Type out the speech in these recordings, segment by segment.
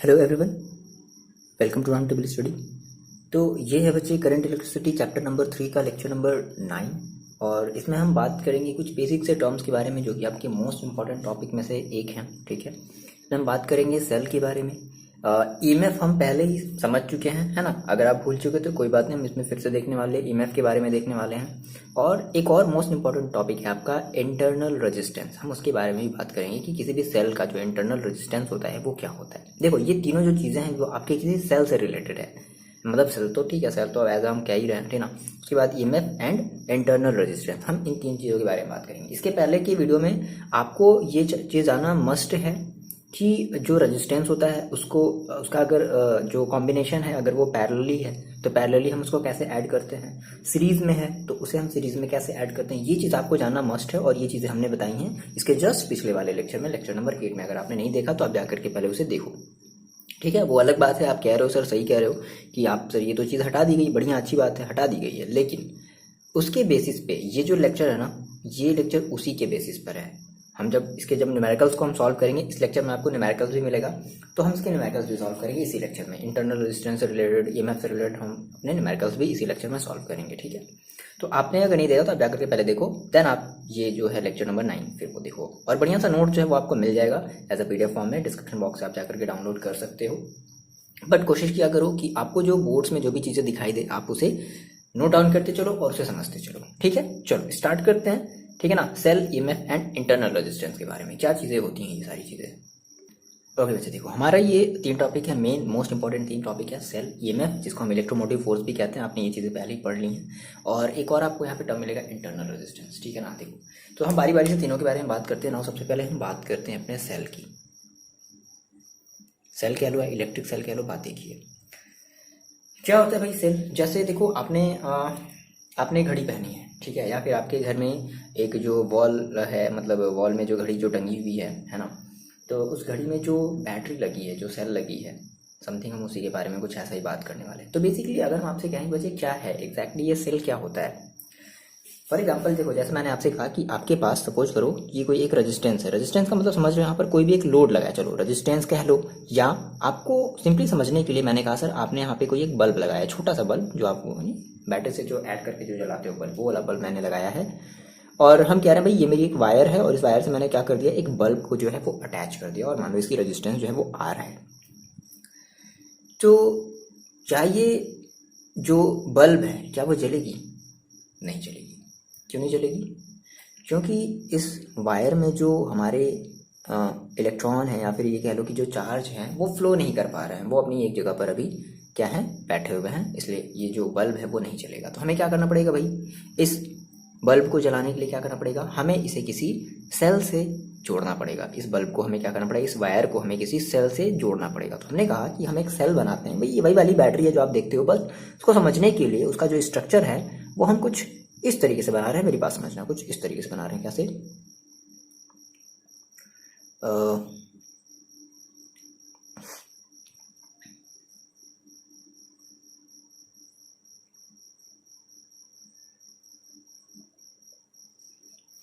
Hello everyone, welcome to round table study. तो ये है बच्चे करंट इलेक्ट्रिसिटी चैप्टर नंबर 3 का लेक्चर नंबर 9। और इसमें हम बात करेंगे कुछ बेसिक से टर्म्स के बारे में जो कि आपके मोस्ट इंपॉर्टेंट टॉपिक में से एक हैं। ठीक है, इसमें हम बात करेंगे सेल के बारे में। ईएमएफ हम पहले ही समझ चुके हैं, है ना। अगर आप भूल चुके तो कोई बात नहीं, हम इसमें फिर से देखने वाले ईएमएफ के बारे में देखने वाले हैं। और एक और मोस्ट इंपॉर्टेंट टॉपिक है आपका इंटरनल रेजिस्टेंस। हम उसके बारे में भी बात करेंगे कि किसी भी सेल का जो इंटरनल रेजिस्टेंस होता है वो क्या होता है। देखो, ये तीनों जो चीज़ें हैं वो आपके किसी सेल से रिलेटेड है। मतलब सेल तो ठीक है, सेल तो एज हम कह ही रहे हैं, ठीक ना। उसके बाद ईएमएफ एंड इंटरनल रेजिस्टेंस, हम इन तीन चीज़ों के बारे में बात करेंगे। इसके पहले की वीडियो में आपको ये चीज़ जानना मस्ट है कि जो रेजिस्टेंस होता है उसका अगर जो कॉम्बिनेशन है अगर वो पैरेलली है तो पैरेलली हम उसको कैसे ऐड करते हैं, सीरीज में है तो उसे हम सीरीज में कैसे ऐड करते हैं। ये चीज़ आपको जानना मस्ट है और ये चीज़ें हमने बताई हैं इसके जस्ट पिछले वाले लेक्चर में, लेक्चर नंबर 8 में। अगर आपने नहीं देखा तो आप जाकर के पहले उसे देखो। ठीक है, वो अलग बात है, आप कह रहे हो सर, सही कह रहे हो कि आप सर ये तो चीज़ हटा दी गई, बढ़िया अच्छी बात है, हटा दी गई है, लेकिन उसके बेसिस पे ये जो लेक्चर है ना, ये लेक्चर उसी के बेसिस पर है। हम जब न्यूमेरिकल्स को हम सॉल्व करेंगे, इस लेक्चर में आपको न्यूमेरिकल्स भी मिलेगा, तो हम इसके न्यूमेरिकल्स भी सॉल्व करेंगे इसी लेक्चर में। इंटरनल रेजिस्टेंस से रिलेटेड, ईएमएफ से रिलेटेड हम अपने न्यूमेरिकल्स भी इसी लेक्चर में सॉल्व करेंगे। ठीक है, तो आपने अगर नहीं देखा तो आप जाकर के पहले देखो, देन आप ये जो है लेक्चर नंबर 9 फिर वो देखो। और बढ़िया सा नोट जो है वो आपको मिल जाएगा एज अ पीडीएफ फॉर्म में, डिस्क्रिप्शन बॉक्स से आप जाकर के डाउनलोड कर सकते हो। बट कोशिश किया करो कि आपको जो बोर्ड्स में जो भी चीज़ें दिखाई दे आप उसे नोट डाउन करते चलो और उसे समझते चलो। ठीक है, चलो स्टार्ट करते हैं। ठीक है ना, cell, EMF and internal resistance के बारे में क्या चीज़ें होती हैं, ये सारी चीज़ें। ओके बच्चे, देखो हमारा ये 3 टॉपिक है, मेन मोस्ट इंपॉर्टेंट 3 टॉपिक है। सेल, ईएमएफ जिसको हम इलेक्ट्रोमोटिव फोर्स भी कहते हैं, आपने ये चीज़ें पहले ही पढ़ ली हैं। और एक और आपको यहाँ पे टर्म मिलेगा इंटरनल रेजिस्टेंस। ठीक है ना, देखो तो हम बारी बारी से तीनों के बारे में बात करते हैं ना। सबसे पहले हम बात करते हैं अपने सेल की। सेल कह लो या इलेक्ट्रिक सेल कह लो, बात एक ही है। क्या होता है भाई सेल? जैसे देखो आपने घड़ी पहनी है, ठीक है, या फिर आपके घर में एक जो वॉल है, मतलब वॉल में जो घड़ी जो टंगी हुई है ना, तो उस घड़ी में जो बैटरी लगी है, जो सेल लगी है, समथिंग हम उसी के बारे में कुछ ऐसा ही बात करने वाले हैं। तो बेसिकली अगर हम आपसे कहें बच्चे क्या है एग्जैक्टली ये सेल क्या होता है। फॉर एग्जाम्पल देखो, जैसे मैंने आपसे कहा कि आपके पास सपोज करो ये कोई एक रेजिस्टेंस है। रेजिस्टेंस का मतलब समझ रहे हो, यहाँ पर कोई भी एक लोड लगा है, चलो रेजिस्टेंस कह लो। या आपको सिंपली समझने के लिए मैंने कहा सर आपने यहाँ पे कोई एक बल्ब लगाया है, छोटा सा बल्ब जो आपको बैटरी से जो ऐड करके जो जलाते हो बल्ब, वो वाला बल्ब मैंने लगाया है। और हम कह रहे हैं भाई ये मेरी एक वायर है और इस वायर से मैंने क्या कर दिया, एक बल्ब को जो है वो अटैच कर दिया, और मान लो इसकी रेजिस्टेंस जो है वो R है। तो क्या ये जो बल्ब है क्या वो जलेगी? नहीं जलेगी। क्यों नहीं जलेगी? क्योंकि इस वायर में जो हमारे इलेक्ट्रॉन है या फिर ये कह लो कि जो चार्ज है वो फ्लो नहीं कर पा रहे हैं, वो अपनी एक जगह पर अभी क्या है, बैठे हुए हैं, इसलिए ये जो बल्ब है वो नहीं चलेगा। तो हमें क्या करना पड़ेगा भाई, इस बल्ब को जलाने के लिए क्या करना पड़ेगा, हमें इसे किसी सेल से जोड़ना पड़ेगा। इस बल्ब को हमें क्या करना पड़ेगा, इस वायर को हमें किसी सेल से जोड़ना पड़ेगा। तो हमने कहा कि हम एक सेल बनाते हैं भाई, ये वही वाली बैटरी है जो आप देखते हो, बस उसको समझने के लिए उसका जो स्ट्रक्चर है वो हम कुछ इस तरीके से बना रहे हैं। मेरी बात समझना, कुछ इस तरीके से बना रहे हैं। कैसे?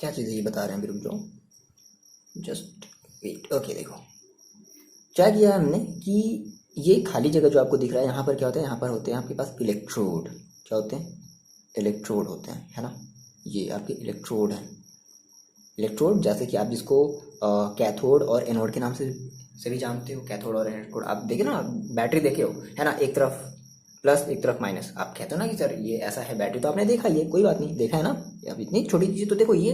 क्या चीज़ है ये बता रहे हैं, रुक जाओ, जस्ट वेट। ओके, देखो क्या किया हमने कि ये खाली जगह जो आपको दिख रहा है, यहाँ पर क्या होता है, यहाँ पर होते हैं आपके पास इलेक्ट्रोड। क्या होते हैं? इलेक्ट्रोड होते हैं, है ना। ये आपके इलेक्ट्रोड है। इलेक्ट्रोड जैसे कि आप जिसको कैथोड और एनोड के नाम से भी जानते हो। कैथोड और एनोड आप देखे ना, बैटरी देखे हो, है ना, एक तरफ प्लस एक तरफ माइनस। आप कहते हो ना कि सर ये ऐसा है बैटरी, तो आपने देखा, ये कोई बात नहीं, देखा है ना। अब इतनी छोटी चीज़ तो देखो, ये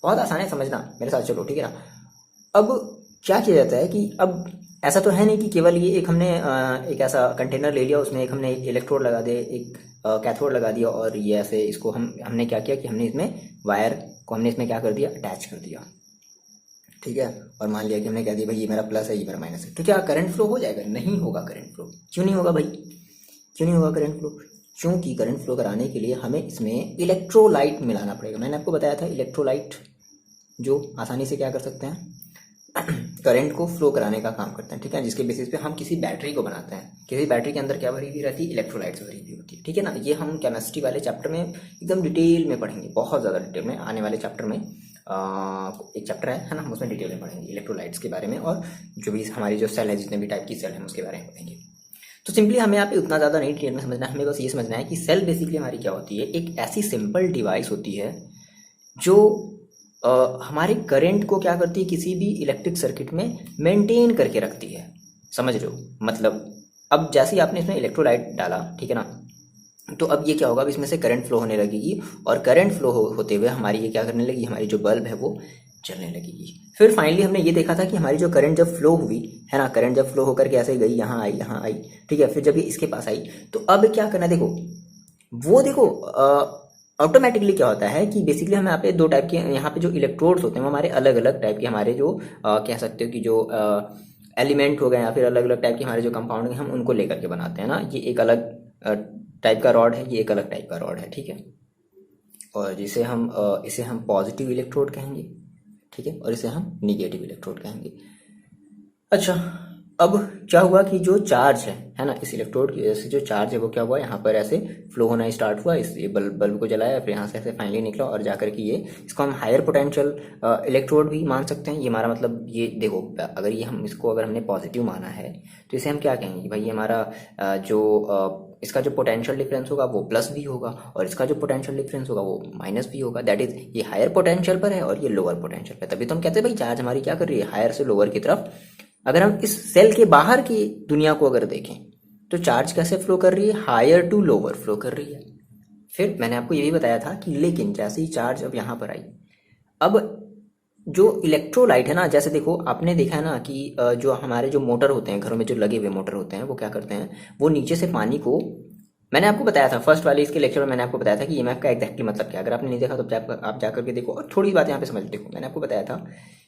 बहुत आसान है समझना, मेरे साथ चलो, ठीक है ना। अब क्या किया जाता है कि अब ऐसा तो है नहीं कि केवल ये एक हमने एक ऐसा कंटेनर ले लिया, उसमें एक हमने इलेक्ट्रोड लगा दिया, एक कैथोड लगा दिया, और ये ऐसे इसको हमने क्या किया कि हमने इसमें वायर को हमने इसमें क्या कर दिया, अटैच कर दिया। ठीक है, और मान लिया कि हमने कह दिया भाई ये मेरा प्लस है, ये मेरा माइनस है। तो क्या करंट फ्लो हो जाएगा? नहीं होगा करंट फ्लो। क्यों नहीं होगा भाई? क्यों नहीं होगा करंट फ्लो? क्योंकि करंट फ्लो कराने के लिए हमें इसमें इलेक्ट्रोलाइट मिलाना पड़ेगा। मैंने आपको बताया था इलेक्ट्रोलाइट जो आसानी से क्या कर सकते हैं, करंट को फ्लो कराने का काम करते हैं। ठीक है, जिसके बेसिस पे हम किसी बैटरी को बनाते हैं। किसी बैटरी के अंदर क्या भरी हुई रहती है? इलेक्ट्रोलाइट्स भरी हुई होती है। ठीक है ना, ये हम केमिस्ट्री वाले चैप्टर में एकदम डिटेल में पढ़ेंगे, बहुत ज़्यादा डिटेल में आने वाले चैप्टर में एक चैप्टर है ना, हम उसमें डिटेल में पढ़ेंगे इलेक्ट्रोलाइट्स के बारे में, और जो भी हमारी जो सेल है, जितने भी टाइप की सेल है उसके बारे में पढ़ेंगे। तो सिंपली हमें यहाँ पे उतना ज़्यादा नहीं डिटेल में समझना है, हमें बस ये समझना है कि सेल बेसिकली हमारी क्या होती है। एक ऐसी सिंपल डिवाइस होती है जो हमारे करंट को क्या करती है, किसी भी इलेक्ट्रिक सर्किट में मेंटेन करके रखती है। समझ रहे हो मतलब, अब जैसे ही आपने इसमें इलेक्ट्रोलाइट डाला, ठीक है ना, तो अब ये क्या होगा, अब इसमें से करंट फ्लो होने लगेगी, और करंट फ्लो होते हुए हमारी ये क्या करने लगी, हमारी जो बल्ब है वो चलने लगेगी। फिर फाइनली हमने ये देखा था कि हमारी जो करंट जब फ्लो हुई है ना, करंट जब फ्लो होकर के ऐसे गई, यहाँ आई यहाँ आई, ठीक है, फिर जब ये इसके पास आई, तो अब क्या करना, देखो वो देखो ऑटोमेटिकली क्या होता है कि बेसिकली हम यहाँ पे दो टाइप के, यहाँ पे जो इलेक्ट्रोड्स होते हैं वो हमारे अलग अलग टाइप के, हमारे जो कह सकते हो कि जो एलिमेंट हो गए या फिर अलग अलग टाइप के हमारे जो कंपाउंड हैं, हम उनको लेकर के बनाते हैं ना। ये एक अलग टाइप का रॉड है, ये एक अलग टाइप का रॉड है, ठीक है, और जिसे हम इसे हम पॉजिटिव इलेक्ट्रोड कहेंगे, ठीक है, और इसे हम निगेटिव इलेक्ट्रोड कहेंगे। अच्छा, अब क्या हुआ कि जो चार्ज है ना, इस इलेक्ट्रोड की वजह से जो चार्ज है वो क्या हुआ, यहाँ पर ऐसे फ्लो होना स्टार्ट हुआ, इस ये बल्ब को जलाया, फिर यहाँ से ऐसे फाइनली निकला, और जाकर के ये, इसको हम हायर पोटेंशियल इलेक्ट्रोड भी मान सकते हैं। ये हमारा मतलब, ये देखो अगर ये हम इसको अगर हमने पॉजिटिव माना है तो इसे हम क्या कहेंगे कि भाई ये हमारा इसका जो पोटेंशियल डिफरेंस होगा वो प्लस भी होगा, और इसका जो पोटेंशियल डिफरेंस होगा वो माइनस भी होगा। दैट इज ये हायर पोटेंशियल पर है और ये लोअर पोटेंशियल पर, तभी तो हम कहते हैं भाई चार्ज हमारी क्या कर रही है, हायर से लोअर की तरफ। अगर हम इस सेल के बाहर की दुनिया को अगर देखें तो चार्ज कैसे फ्लो कर रही है, हायर टू लोअर फ्लो कर रही है। फिर मैंने आपको ये भी बताया था कि लेकिन जैसे ही चार्ज अब यहाँ पर आई, अब जो इलेक्ट्रोलाइट है ना, जैसे देखो आपने देखा है ना कि जो हमारे जो मोटर होते हैं, घरों में जो लगे हुए मोटर होते हैं, वो क्या करते हैं, वो नीचे से पानी को, मैंने आपको बताया था फर्स्ट वाले इसके लेक्चर में, मैंने आपको बताया था कि ईएमएफ का एग्जैक्टली मतलब क्या है। अगर आपने नहीं देखा तो आप जाकर के देखो, और थोड़ी बात यहाँ पे समझ देखो। मैंने आपको बताया था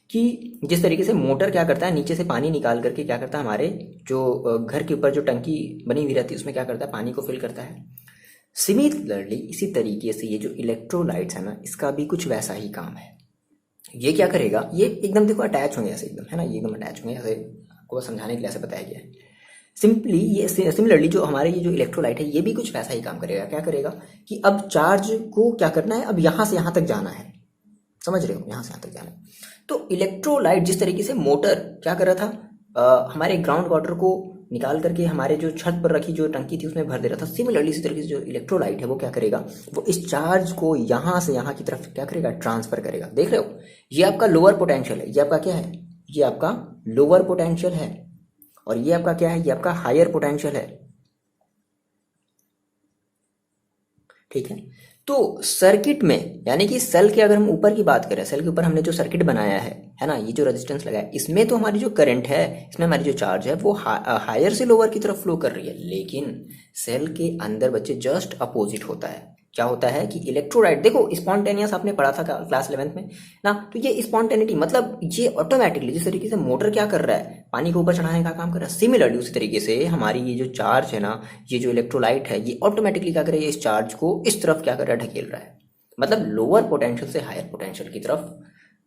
कि जिस तरीके से मोटर क्या करता है, नीचे से पानी निकाल करके क्या करता है, हमारे जो घर के ऊपर जो टंकी बनी हुई रहती है उसमें क्या करता है, पानी को फिल करता है। सिमिलरली इसी तरीके से ये जो इलेक्ट्रोलाइट्स है ना, इसका भी कुछ वैसा ही काम है। ये क्या करेगा, ये एकदम देखो अटैच होंगे ऐसे, एकदम है ना, ये एकदम अटैच होंगे ऐसे, आपको समझाने के लिए ऐसे बताया गया है। सिंपली ये सिमिलरली जो हमारे ये जो इलेक्ट्रोलाइट है, ये भी कुछ वैसा ही काम करेगा। क्या करेगा कि अब चार्ज को क्या करना है, अब यहाँ से यहाँ तक जाना है, समझ रहे हो, यहाँ से यहाँ तक जाना है। तो इलेक्ट्रोलाइट जिस तरीके से मोटर क्या कर रहा था, हमारे ग्राउंड वाटर को निकाल करके हमारे जो छत पर रखी जो टंकी थी उसमें भर दे रहा था, सिमिलरली इसी तरीके से जो इलेक्ट्रोलाइट है वो क्या करेगा, वो इस चार्ज को यहाँ से यहाँ की तरफ क्या करेगा, ट्रांसफर करेगा। देख रहे हो, ये आपका लोअर पोटेंशियल है, ये आपका क्या है, ये आपका लोअर पोटेंशियल है, और ये आपका क्या है, ये आपका हायर पोटेंशियल है, ठीक है। तो सर्किट में, यानी कि सेल के अगर हम ऊपर की बात करें, सेल के ऊपर हमने जो सर्किट बनाया है ना, ये जो रेजिस्टेंस लगाया है, इसमें तो हमारी जो करंट है, इसमें हमारी जो चार्ज है वो हायर से लोअर की तरफ फ्लो कर रही है। लेकिन सेल के अंदर बच्चे जस्ट अपोजिट होता है। क्या होता है कि इलेक्ट्रोलाइट, देखो स्पॉन्टेनियस आपने पढ़ा था क्लास 11th में ना, तो ये स्पॉन्टेनिटी मतलब ये ऑटोमेटिकली जिस तरीके से मोटर क्या कर रहा है, पानी को ऊपर चढ़ाने का काम कर रहा है, सिमिलरली उसी तरीके से हमारी ये जो चार्ज है ना, ये जो इलेक्ट्रोलाइट है, ये ऑटोमेटिकली क्या कर रहा है, इस चार्ज को इस तरफ क्या कर रहा है, ढकेल रहा है। मतलब लोअर पोटेंशियल से हायर पोटेंशियल की तरफ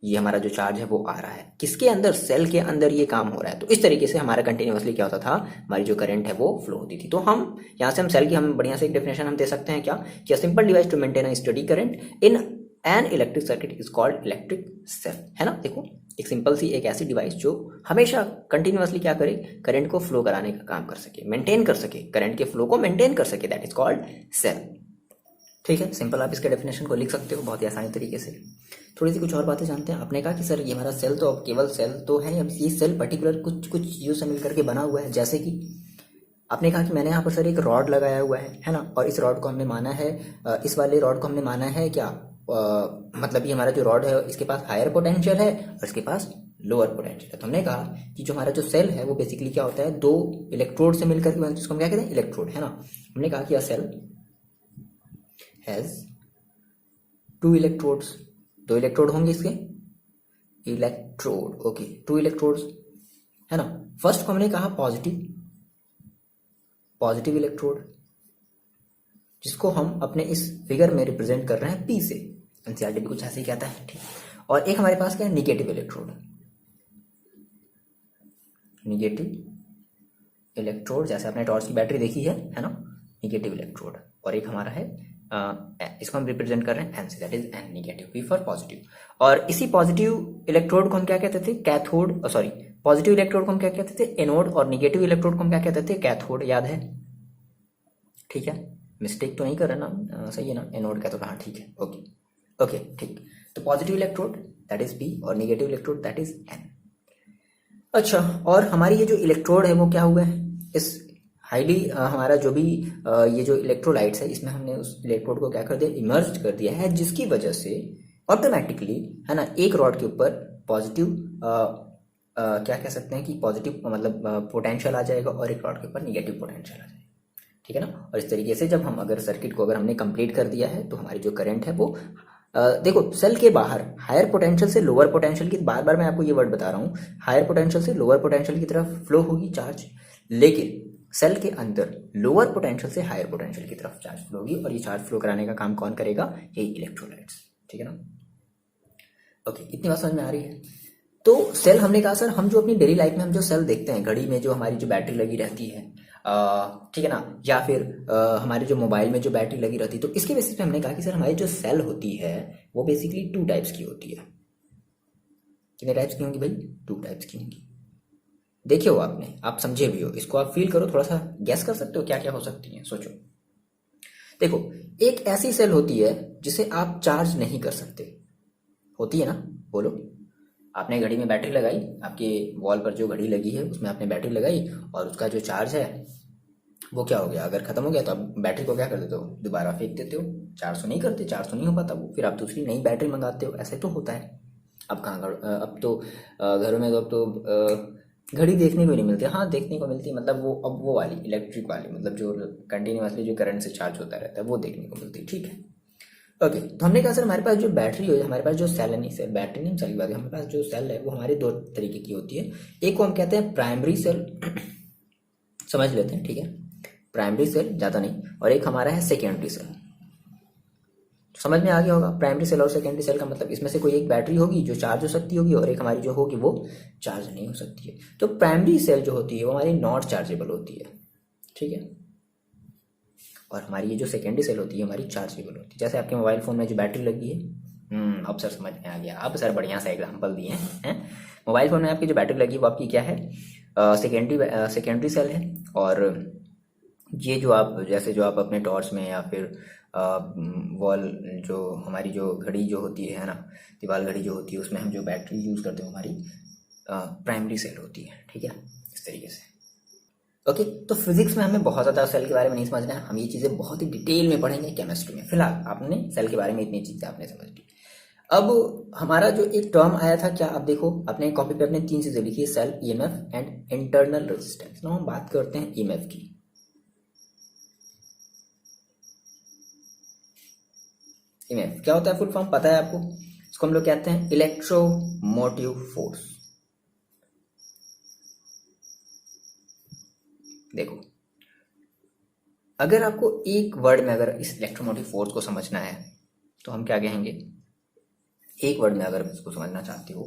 ये हमारा जो चार्ज है वो आ रहा है। किसके अंदर, सेल के अंदर ये काम हो रहा है। तो इस तरीके से हमारा कंटिन्यूअसली क्या होता था, हमारी जो करंट है वो फ्लो होती थी। तो हम यहाँ से हम सेल की हम बढ़िया से एक डेफिनेशन हम दे सकते हैं क्या, कि simple device to maintain a steady current in an electric circuit is called electric cell, है ना। देखो एक सिंपल सी एक ऐसी डिवाइस जो हमेशा कंटिन्यूअसली क्या करे, करंट को फ्लो कराने का काम कर सके, मेंटेन कर सके, करंट के फ्लो को मेंटेन कर सके, दैट इज कॉल्ड सेल। ठीक है, सिंपल आप इसके डेफिनेशन को लिख सकते हो बहुत ही आसानी तरीके से। थोड़ी सी कुछ और बातें जानते हैं। आपने कहा कि सर ये हमारा सेल तो अब केवल सेल तो है, अब ये सेल पर्टिकुलर कुछ कुछ चीज़ों से मिलकर के बना हुआ है। जैसे कि आपने कहा कि मैंने यहाँ पर सर एक रॉड लगाया हुआ है ना, और इस रॉड को हमने माना है, इस वाले रॉड को हमने माना है क्या, मतलब ये हमारा जो रॉड है इसके पास हायर पोटेंशियल है और इसके पास लोअर पोटेंशियल है। तो हमने कहा कि जो हमारा जो सेल है वो बेसिकली क्या होता है, दो इलेक्ट्रोड से मिलकर के, जिसको हम क्या कहते हैं, इलेक्ट्रोड, है ना। हमने कहा कि यह सेल हैज टू इलेक्ट्रोड्स, दो इलेक्ट्रोड होंगे इसके, इलेक्ट्रोड, ओके, टू इलेक्ट्रोड्स, है ना। फर्स्ट को हमने कहा पॉजिटिव, पॉजिटिव इलेक्ट्रोड, जिसको हम अपने इस फिगर में रिप्रेजेंट कर रहे हैं पी से, एनसीईआरटी भी कुछ ऐसे ही कहता है, ठीक। और एक हमारे पास क्या है, निगेटिव इलेक्ट्रोड, निगेटिव इलेक्ट्रोड, जैसे आपने टॉर्च की बैटरी देखी है ना, निगेटिव इलेक्ट्रोड। और एक हमारा है इसको हम रिप्रेजेंट कर रहे हैं एन से, that is N negative, P for positive. और इसी पॉजिटिव इलेक्ट्रोड को हम क्या कहते थे, कैथोड, सॉरी पॉजिटिव इलेक्ट्रोड को हम क्या कहते थे, एनोड, और निगेटिव इलेक्ट्रोड को हम क्या कहते थे, कैथोड। याद है? ठीक है, मिस्टेक तो नहीं कर रहे ना, सही है ना, एनोड कैथोड, हाँ ठीक है, ओके ओके ठीक। तो positive electrode that is P और negative electrode that is N. अच्छा, और हमारी ये जो इलेक्ट्रोड है वो क्या हुआ है, इस हाईली हमारा जो भी ये जो इलेक्ट्रोलाइट्स है इसमें हमने उस इलेक्ट्रोड को क्या कर दिया, इमर्ज कर दिया है, जिसकी वजह से ऑटोमेटिकली, है ना, एक रॉड के ऊपर पॉजिटिव क्या कह सकते हैं कि पॉजिटिव मतलब पोटेंशियल आ जाएगा और एक रॉड के ऊपर निगेटिव पोटेंशियल आ जाएगा। ठीक है ना। और इस तरीके से जब हम अगर सर्किट को अगर हमने कंप्लीट कर दिया है तो हमारी जो करंट है वो देखो सेल के बाहर हायर पोटेंशियल से लोअर पोटेंशियल की, बार बार मैं आपको ये वर्ड बता रहा हूँ, हायर पोटेंशियल से लोअर पोटेंशियल की तरफ फ्लो होगी चार्ज, लेकिन सेल के अंदर लोअर पोटेंशियल से हायर पोटेंशियल की तरफ चार्ज फ्लो होगी, और ये चार्ज फ्लो कराने का काम कौन करेगा, यही इलेक्ट्रोलाइट्स। ठीक है ना। ओके, इतनी बात समझ में आ रही है। तो सेल हमने कहा सर हम जो अपनी डेली लाइफ में हम जो सेल देखते हैं, घड़ी में जो हमारी जो बैटरी लगी रहती है, ठीक है ना, या फिर हमारे जो मोबाइल में जो बैटरी लगी रहती है, तो इसके बेसिस पे हमने कहा कि सर हमारी जो सेल होती है वो बेसिकली 2 टाइप्स की होती है। कितने टाइप्स की होंगी भाई? 2 टाइप्स की होंगी। देखे हो आपने, आप समझे भी हो, इसको आप फील करो, थोड़ा सा गैस कर सकते हो क्या क्या हो सकती है, सोचो। देखो, एक ऐसी सेल होती है जिसे आप चार्ज नहीं कर सकते, होती है ना, बोलो। आपने घड़ी में बैटरी लगाई, आपके वॉल पर जो घड़ी लगी है उसमें आपने बैटरी लगाई, और उसका जो चार्ज है वो क्या हो गया, अगर खत्म हो गया तो आप बैटरी को क्या कर देते हो, दोबारा फेंक देते हो। चार्ज तो नहीं करते, चार्ज तो नहीं हो पाता वो, फिर आप दूसरी नई बैटरी मंगाते हो, ऐसे तो होता है। अब कहाँ अब तो घरों में तो अब तो घड़ी देखने को नहीं मिलती, हाँ देखने को मिलती है, मतलब वो अब वो वाली इलेक्ट्रिक वाली, मतलब जो कंटिन्यूसली जो करंट से चार्ज होता रहता है वो देखने को मिलती है। ठीक है, ओके। तो हमने कहा सर हमारे पास जो बैटरी हो, हमारे पास जो सेल है, नहीं सेल बैटरी नहीं चली बात है, हमारे पास जो सेल है वो हमारे 2 तरीके की होती है। एक को हम कहते हैं प्राइमरी सेल, समझ लेते हैं, ठीक है, प्राइमरी सेल, ज़्यादा नहीं, और एक हमारा है सेकेंडरी सेल। समझ में आ गया होगा, प्राइमरी सेल और सेकेंडरी सेल का मतलब इसमें से कोई एक बैटरी होगी जो चार्ज हो सकती होगी, और एक हमारी जो होगी वो चार्ज नहीं हो सकती है। तो प्राइमरी सेल जो होती है वो हमारी नॉट चार्जेबल होती है, ठीक है, और हमारी ये जो सेकेंडरी सेल होती है हमारी चार्जेबल होती है। जैसे आपके मोबाइल फ़ोन में जो बैटरी लगी है, अब सर समझ में आ गया, अब सर बढ़िया सा एग्जाम्पल दिए हैं। मोबाइल फ़ोन में आपकी जो बैटरी लगी है वो आपकी क्या है, सेकेंडरी सेल है। और ये जो आप जैसे जो आप अपने टॉर्च में या फिर वॉल जो हमारी जो घड़ी जो होती है ना, दीवार घड़ी जो होती है, उसमें हम जो बैटरी यूज़ करते हैं हमारी प्राइमरी सेल होती है। ठीक है, इस तरीके से। ओके, तो फिजिक्स में हमें बहुत ज़्यादा सेल के बारे में नहीं समझना है, हम ये चीज़ें बहुत ही डिटेल में पढ़ेंगे केमिस्ट्री में। फिलहाल आपने सेल के बारे में इतनी चीज़ें आपने समझ ली। अब हमारा जो एक टर्म आया था, क्या आप देखो अपने कॉपी पे अपने 3 चीज़ें लिखी, cell, EMF and internal resistance. ना हम बात करते हैं ईएमएफ की। ईएमएफ क्या होता है, फुल फॉर्म पता है आपको? इसको हम लोग कहते हैं इलेक्ट्रोमोटिव फोर्स। देखो, अगर आपको एक वर्ड में अगर इस इलेक्ट्रोमोटिव फोर्स को समझना है तो हम क्या कहेंगे, एक वर्ड में अगर इसको समझना चाहते हो,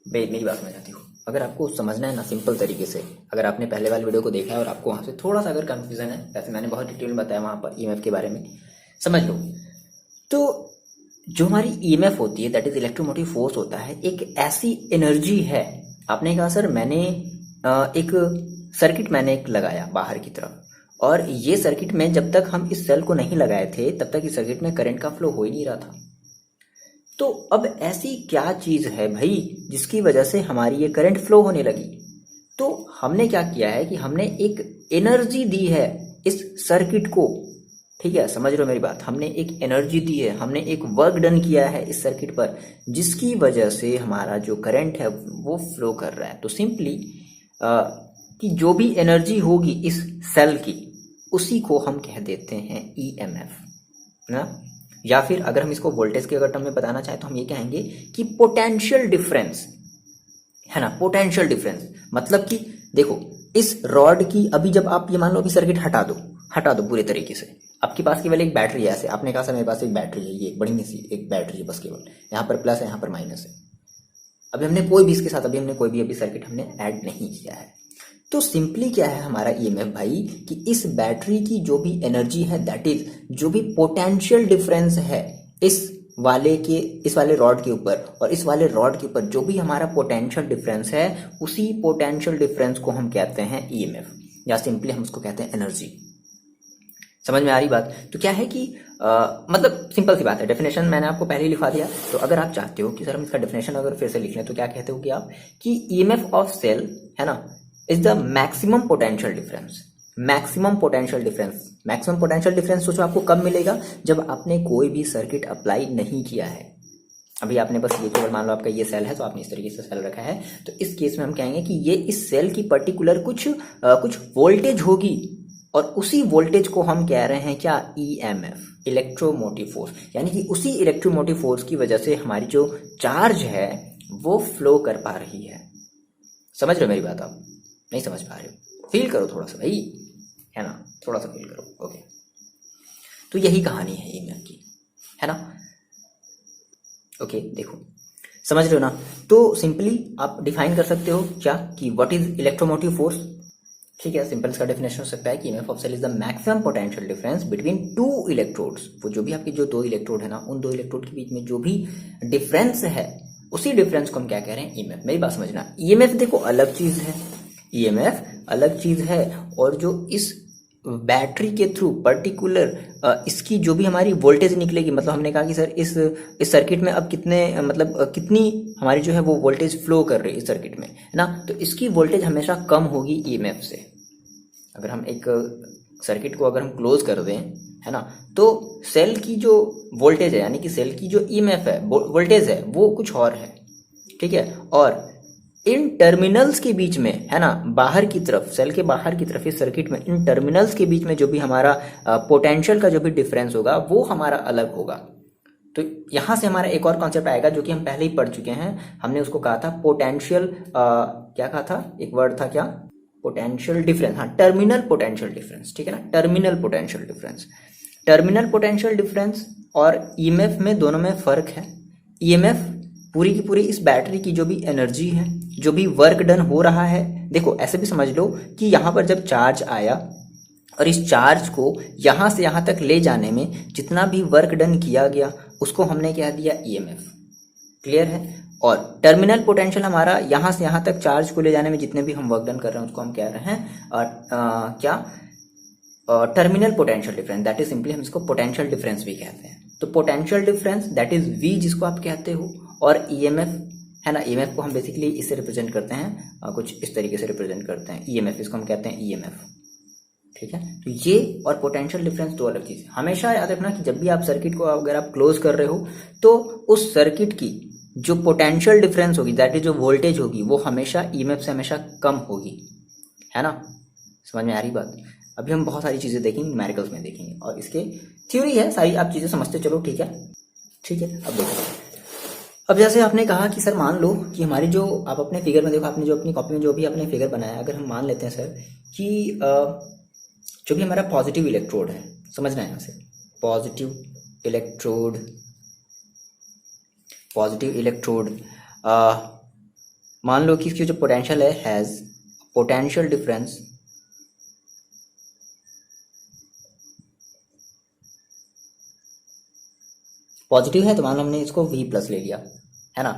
मेरी बात समझ आती हो, अगर आपको समझना है ना सिंपल तरीके से, अगर आपने पहले वाले वीडियो को देखा है और आपको वहाँ से थोड़ा सा अगर कंफ्यूजन है, वैसे मैंने बहुत डिटेल में बताया वहाँ पर ईएमएफ के बारे में, समझ लो। तो जो हमारी ईएमएफ होती है दैट इज इलेक्ट्रोमोटिव फोर्स होता है, एक ऐसी एनर्जी है। आपने कहा सर मैंने एक सर्किट मैंने एक लगाया बाहर की तरफ, और ये सर्किट में जब तक हम इस सेल को नहीं लगाए थे तब तक इस सर्किट में करंट का फ्लो हो ही नहीं रहा था। तो अब ऐसी क्या चीज़ है भाई जिसकी वजह से हमारी ये करंट फ्लो होने लगी? तो हमने क्या किया है कि हमने एक एनर्जी दी है इस सर्किट को। ठीक है, समझ रहे हो मेरी बात? हमने एक एनर्जी दी है, हमने एक वर्क डन किया है इस सर्किट पर, जिसकी वजह से हमारा जो करंट है वो फ्लो कर रहा है। तो सिंपली कि जो भी एनर्जी होगी इस सेल की, उसी को हम कह देते हैं ईएमएफ ना। या फिर अगर हम इसको वोल्टेज के अगर टर्म में बताना चाहें तो हम ये कहेंगे कि पोटेंशियल डिफरेंस है ना। पोटेंशियल डिफरेंस मतलब कि देखो, इस रॉड की अभी जब आप ये मान लो अभी सर्किट हटा दो पूरे तरीके से, आपके पास केवल एक बैटरी है। ऐसे आपने कहा सर मेरे पास एक बैटरी है, ये बड़ी सी एक बैटरी है बस, केवल यहाँ पर प्लस है यहाँ पर माइनस है। अभी हमने कोई भी इसके साथ अभी सर्किट हमने ऐड नहीं किया है। तो सिंपली क्या है हमारा ईएमएफ भाई, कि इस बैटरी की जो भी एनर्जी है, दैट इज जो भी पोटेंशियल डिफरेंस है इस वाले रॉड के ऊपर और इस वाले रॉड के ऊपर, जो भी हमारा पोटेंशियल डिफरेंस है, उसी पोटेंशियल डिफरेंस को हम कहते हैं ईएमएफ, या सिंपली हम उसको कहते हैं एनर्जी। समझ में आ रही बात? तो क्या है कि मतलब सिंपल सी बात है, डेफिनेशन मैंने आपको पहले ही लिखा दिया। तो अगर आप चाहते हो कि सर हम इसका डेफिनेशन अगर फिर से लिख लें, तो क्या कहते हो कि आप कि ईएमएफ ऑफ सेल है ना is the maximum potential difference. Maximum potential difference, maximum potential difference सोचो आपको कब मिलेगा, जब आपने कोई भी सर्किट अप्लाई नहीं किया है। अभी आपने बस ये केवल मान लो आपका ये सेल है, तो आपने इस तरीके से सेल रखा है, तो इस केस में हम कहेंगे कि ये इस सेल की पर्टिकुलर कुछ वोल्टेज होगी, और उसी वोल्टेज को हम कह रहे हैं क्या, ईएमएफ, इलेक्ट्रोमोटिव फोर्स। यानी कि उसी इलेक्ट्रोमोटिव फोर्स की वजह से हमारी जो चार्ज है वो फ्लो कर पा रही है। समझ रहे हो मेरी बात? आप नहीं समझ पा रहे हो? फील करो थोड़ा सा भाई, है ना, थोड़ा सा फील करो। ओके, तो यही कहानी है ईएमएफ की, है ना। ओके, देखो समझ रहे हो ना। तो सिंपली आप डिफाइन कर सकते हो क्या, कि व्हाट इज इलेक्ट्रोमोटिव फोर्स। ठीक है, सिंपल इसका डेफिनेशन हो सकता है कि EMF of cell is the maximum potential difference between two electrodes. वो जो भी आपके जो दो इलेक्ट्रोड है ना, उन दो इलेक्ट्रोड के बीच में जो भी डिफरेंस है, उसी डिफरेंस को हम क्या कह रहे हैं, ईएमएफ। मेरी बात समझना, ईएमएफ देखो अलग चीज है, ईएमएफ अलग चीज है, और जो इस बैटरी के थ्रू पर्टिकुलर इसकी जो भी हमारी वोल्टेज निकलेगी, मतलब हमने कहा कि सर इस सर्किट में अब कितने मतलब कितनी हमारी जो है वो वोल्टेज फ्लो कर रही है इस सर्किट में, है ना। तो इसकी वोल्टेज हमेशा कम होगी ईएमएफ से। अगर हम एक सर्किट को अगर हम क्लोज कर दें, है ना, तो सेल की जो वोल्टेज है, यानी कि सेल की जो ईएमएफ है, वोल्टेज है, वो कुछ और है। ठीक है, और इन टर्मिनल्स के बीच में, है ना, बाहर की तरफ, सेल के बाहर की तरफ इस सर्किट में इन टर्मिनल्स के बीच में जो भी हमारा पोटेंशियल का जो भी डिफरेंस होगा, वो हमारा अलग होगा। तो यहां से हमारा एक और कॉन्सेप्ट आएगा जो कि हम पहले ही पढ़ चुके हैं। हमने उसको कहा था पोटेंशियल, क्या कहा था, एक वर्ड था क्या, पोटेंशियल डिफरेंस। हाँ, टर्मिनल पोटेंशियल डिफरेंस। ठीक है ना, terminal potential difference. Terminal potential difference और ईएमएफ में, दोनों में फर्क है। ईएमएफ पूरी की पूरी इस बैटरी की जो भी एनर्जी है, जो भी वर्क डन हो रहा है, देखो ऐसे भी समझ लो कि यहां पर जब चार्ज आया और इस चार्ज को यहां से यहां तक ले जाने में जितना भी वर्क डन किया गया, उसको हमने क्या दिया, ईएमएफ। क्लियर है? और टर्मिनल पोटेंशियल हमारा यहां से यहां तक चार्ज को ले जाने में जितने भी हम वर्क डन कर रहे हैं, उसको हम कह रहे हैं क्या, terminal potential difference. That is simply हम इसको पोटेंशियल डिफरेंस भी कहते हैं। तो potential difference that is V, जिसको आप कहते हो, और ईएमएफ, है ना, ईएमएफ को हम बेसिकली इससे रिप्रेजेंट करते हैं, कुछ इस तरीके से रिप्रेजेंट करते हैं। ईएमएफ, इसको हम कहते हैं ईएमएफ। ठीक है, तो ये और पोटेंशियल डिफरेंस दो अलग चीज है। हमेशा याद रखना कि जब भी आप सर्किट को अगर आप क्लोज कर रहे हो, तो उस सर्किट की जो पोटेंशियल डिफरेंस होगी, दैट इज जो वोल्टेज होगी, वो हमेशा ईएमएफ से हमेशा कम होगी, है ना। समझ में आ रही बात? अभी हम बहुत सारी चीजें देखेंगे, न्यूमेरिकल्स में देखेंगे, और इसके थ्योरी है सारी, आप चीजें समझते चलो। ठीक है, ठीक है। अब देखो, अब जैसे आपने कहा कि सर मान लो कि हमारी जो, आप अपने फिगर में देखो, आपने जो अपनी कॉपी में जो भी आपने फिगर बनाया, अगर हम मान लेते हैं सर कि जो भी हमारा पॉजिटिव इलेक्ट्रोड है, समझना है यहाँ से, पॉजिटिव इलेक्ट्रोड, पॉजिटिव इलेक्ट्रोड, मान लो कि इसकी जो पोटेंशियल है हैज पोटेंशियल डिफरेंस पॉजिटिव है, तो मान लो हमने इसको V प्लस ले लिया, है ना,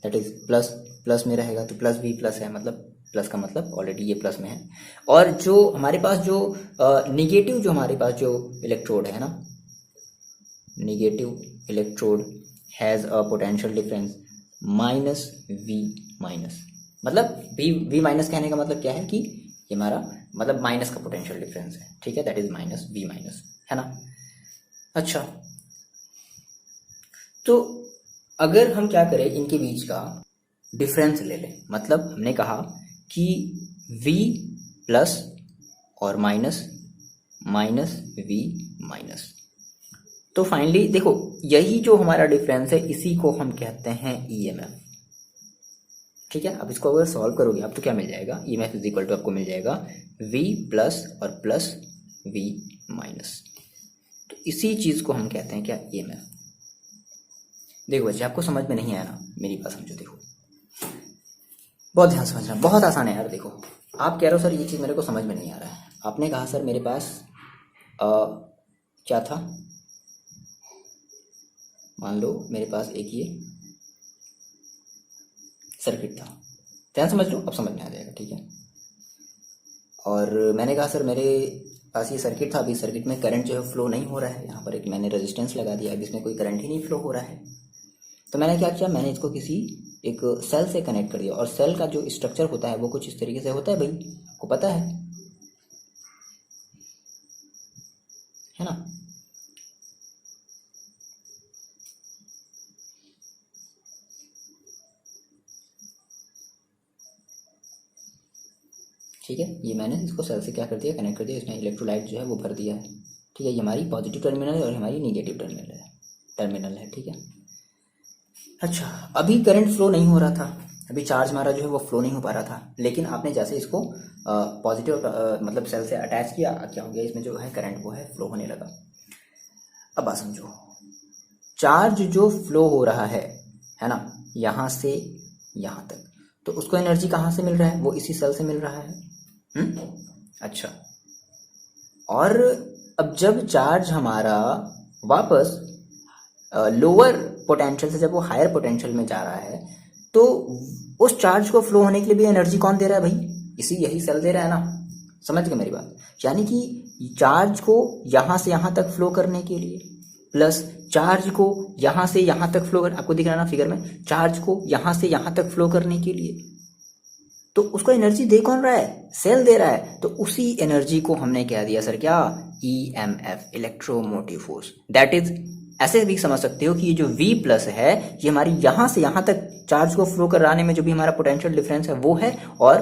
दैट इज प्लस, प्लस में रहेगा तो प्लस V प्लस है, मतलब प्लस का मतलब ऑलरेडी ये प्लस में है। और जो हमारे पास जो निगेटिव, जो हमारे पास जो इलेक्ट्रोड है ना, negative electrode has a potential difference minus V minus, मतलब V माइनस कहने का मतलब क्या है कि ये हमारा मतलब माइनस का पोटेंशियल डिफरेंस है। ठीक है, that is minus V minus, है ना। अच्छा, तो अगर हम क्या करें, इनके बीच का डिफरेंस ले लें, मतलब हमने कहा कि V प्लस और माइनस, माइनस V माइनस, तो फाइनली देखो यही जो हमारा डिफरेंस है, इसी को हम कहते हैं ईएमएफ। ठीक है, अब इसको अगर सॉल्व करोगे आप, तो क्या मिल जाएगा, ईएमएफ इज इक्वल टू आपको मिल जाएगा V प्लस और प्लस V माइनस। तो इसी चीज को हम कहते हैं क्या, ईएमएफ। देखो बच्चे, आपको समझ में नहीं आया ना, मेरी बात समझो। देखो बहुत ध्यान समझना, बहुत आसान है यार। देखो आप कह रहे हो सर ये चीज़ मेरे को समझ में नहीं आ रहा है। आपने कहा सर मेरे पास क्या था, मान लो मेरे पास एक ये सर्किट था, ध्यान समझ लो, अब समझ में आ जाएगा, ठीक है। और मैंने कहा सर मेरे पास ये सर्किट था, अभी सर्किट में करंट जो है फ्लो नहीं हो रहा है, यहाँ पर एक मैंने रेजिस्टेंस लगा दिया, अब इसमें कोई करंट ही नहीं फ्लो हो रहा है। तो मैंने क्या किया, मैंने इसको किसी एक सेल से कनेक्ट कर दिया, और सेल का जो स्ट्रक्चर होता है वो कुछ इस तरीके से होता है, भाई आपको पता है ना। ठीक है, ये मैंने इसको सेल से क्या कर दिया, कनेक्ट कर दिया, इसमें इलेक्ट्रोलाइट जो है वो भर दिया है, ठीक है। ये हमारी पॉजिटिव टर्मिनल है और हमारी निगेटिव टर्मिनल है, ठीक है। अच्छा, अभी करंट फ्लो नहीं हो रहा था, अभी चार्ज हमारा जो है वो फ्लो नहीं हो पा रहा था, लेकिन आपने जैसे इसको पॉजिटिव मतलब सेल से अटैच किया, क्या हो गया, इसमें जो है करंट वो है फ्लो होने लगा। अब बात समझो, चार्ज जो फ्लो हो रहा है ना, यहाँ से यहाँ तक, तो उसको एनर्जी कहाँ से मिल रहा है, वो इसी सेल से मिल रहा है। अच्छा, और अब जब चार्ज हमारा वापस लोअर पोटेंशियल से जब वो हायर पोटेंशियल में जा रहा है, तो उस चार्ज को फ्लो होने के लिए भी एनर्जी कौन दे रहा है भाई, यही सेल दे रहा है ना। समझ गए मेरी बात, यानी कि चार्ज को यहाँ से यहाँ तक फ्लो करने के लिए प्लस चार्ज को यहाँ से यहाँ तक फ्लो कर, आपको दिख रहा है ना फिगर में, चार्ज को यहाँ से यहाँ तक फ्लो करने के लिए तो उसको एनर्जी दे कौन रहा है, सेल दे रहा है। तो उसी एनर्जी को हमने क्या दिया सर, क्या, EMF, electromotive force. That is, ऐसे भी समझ सकते हो कि ये जो V प्लस है ये हमारी यहाँ से यहाँ तक चार्ज को फ्लो कराने में जो भी हमारा पोटेंशियल डिफरेंस है वो है, और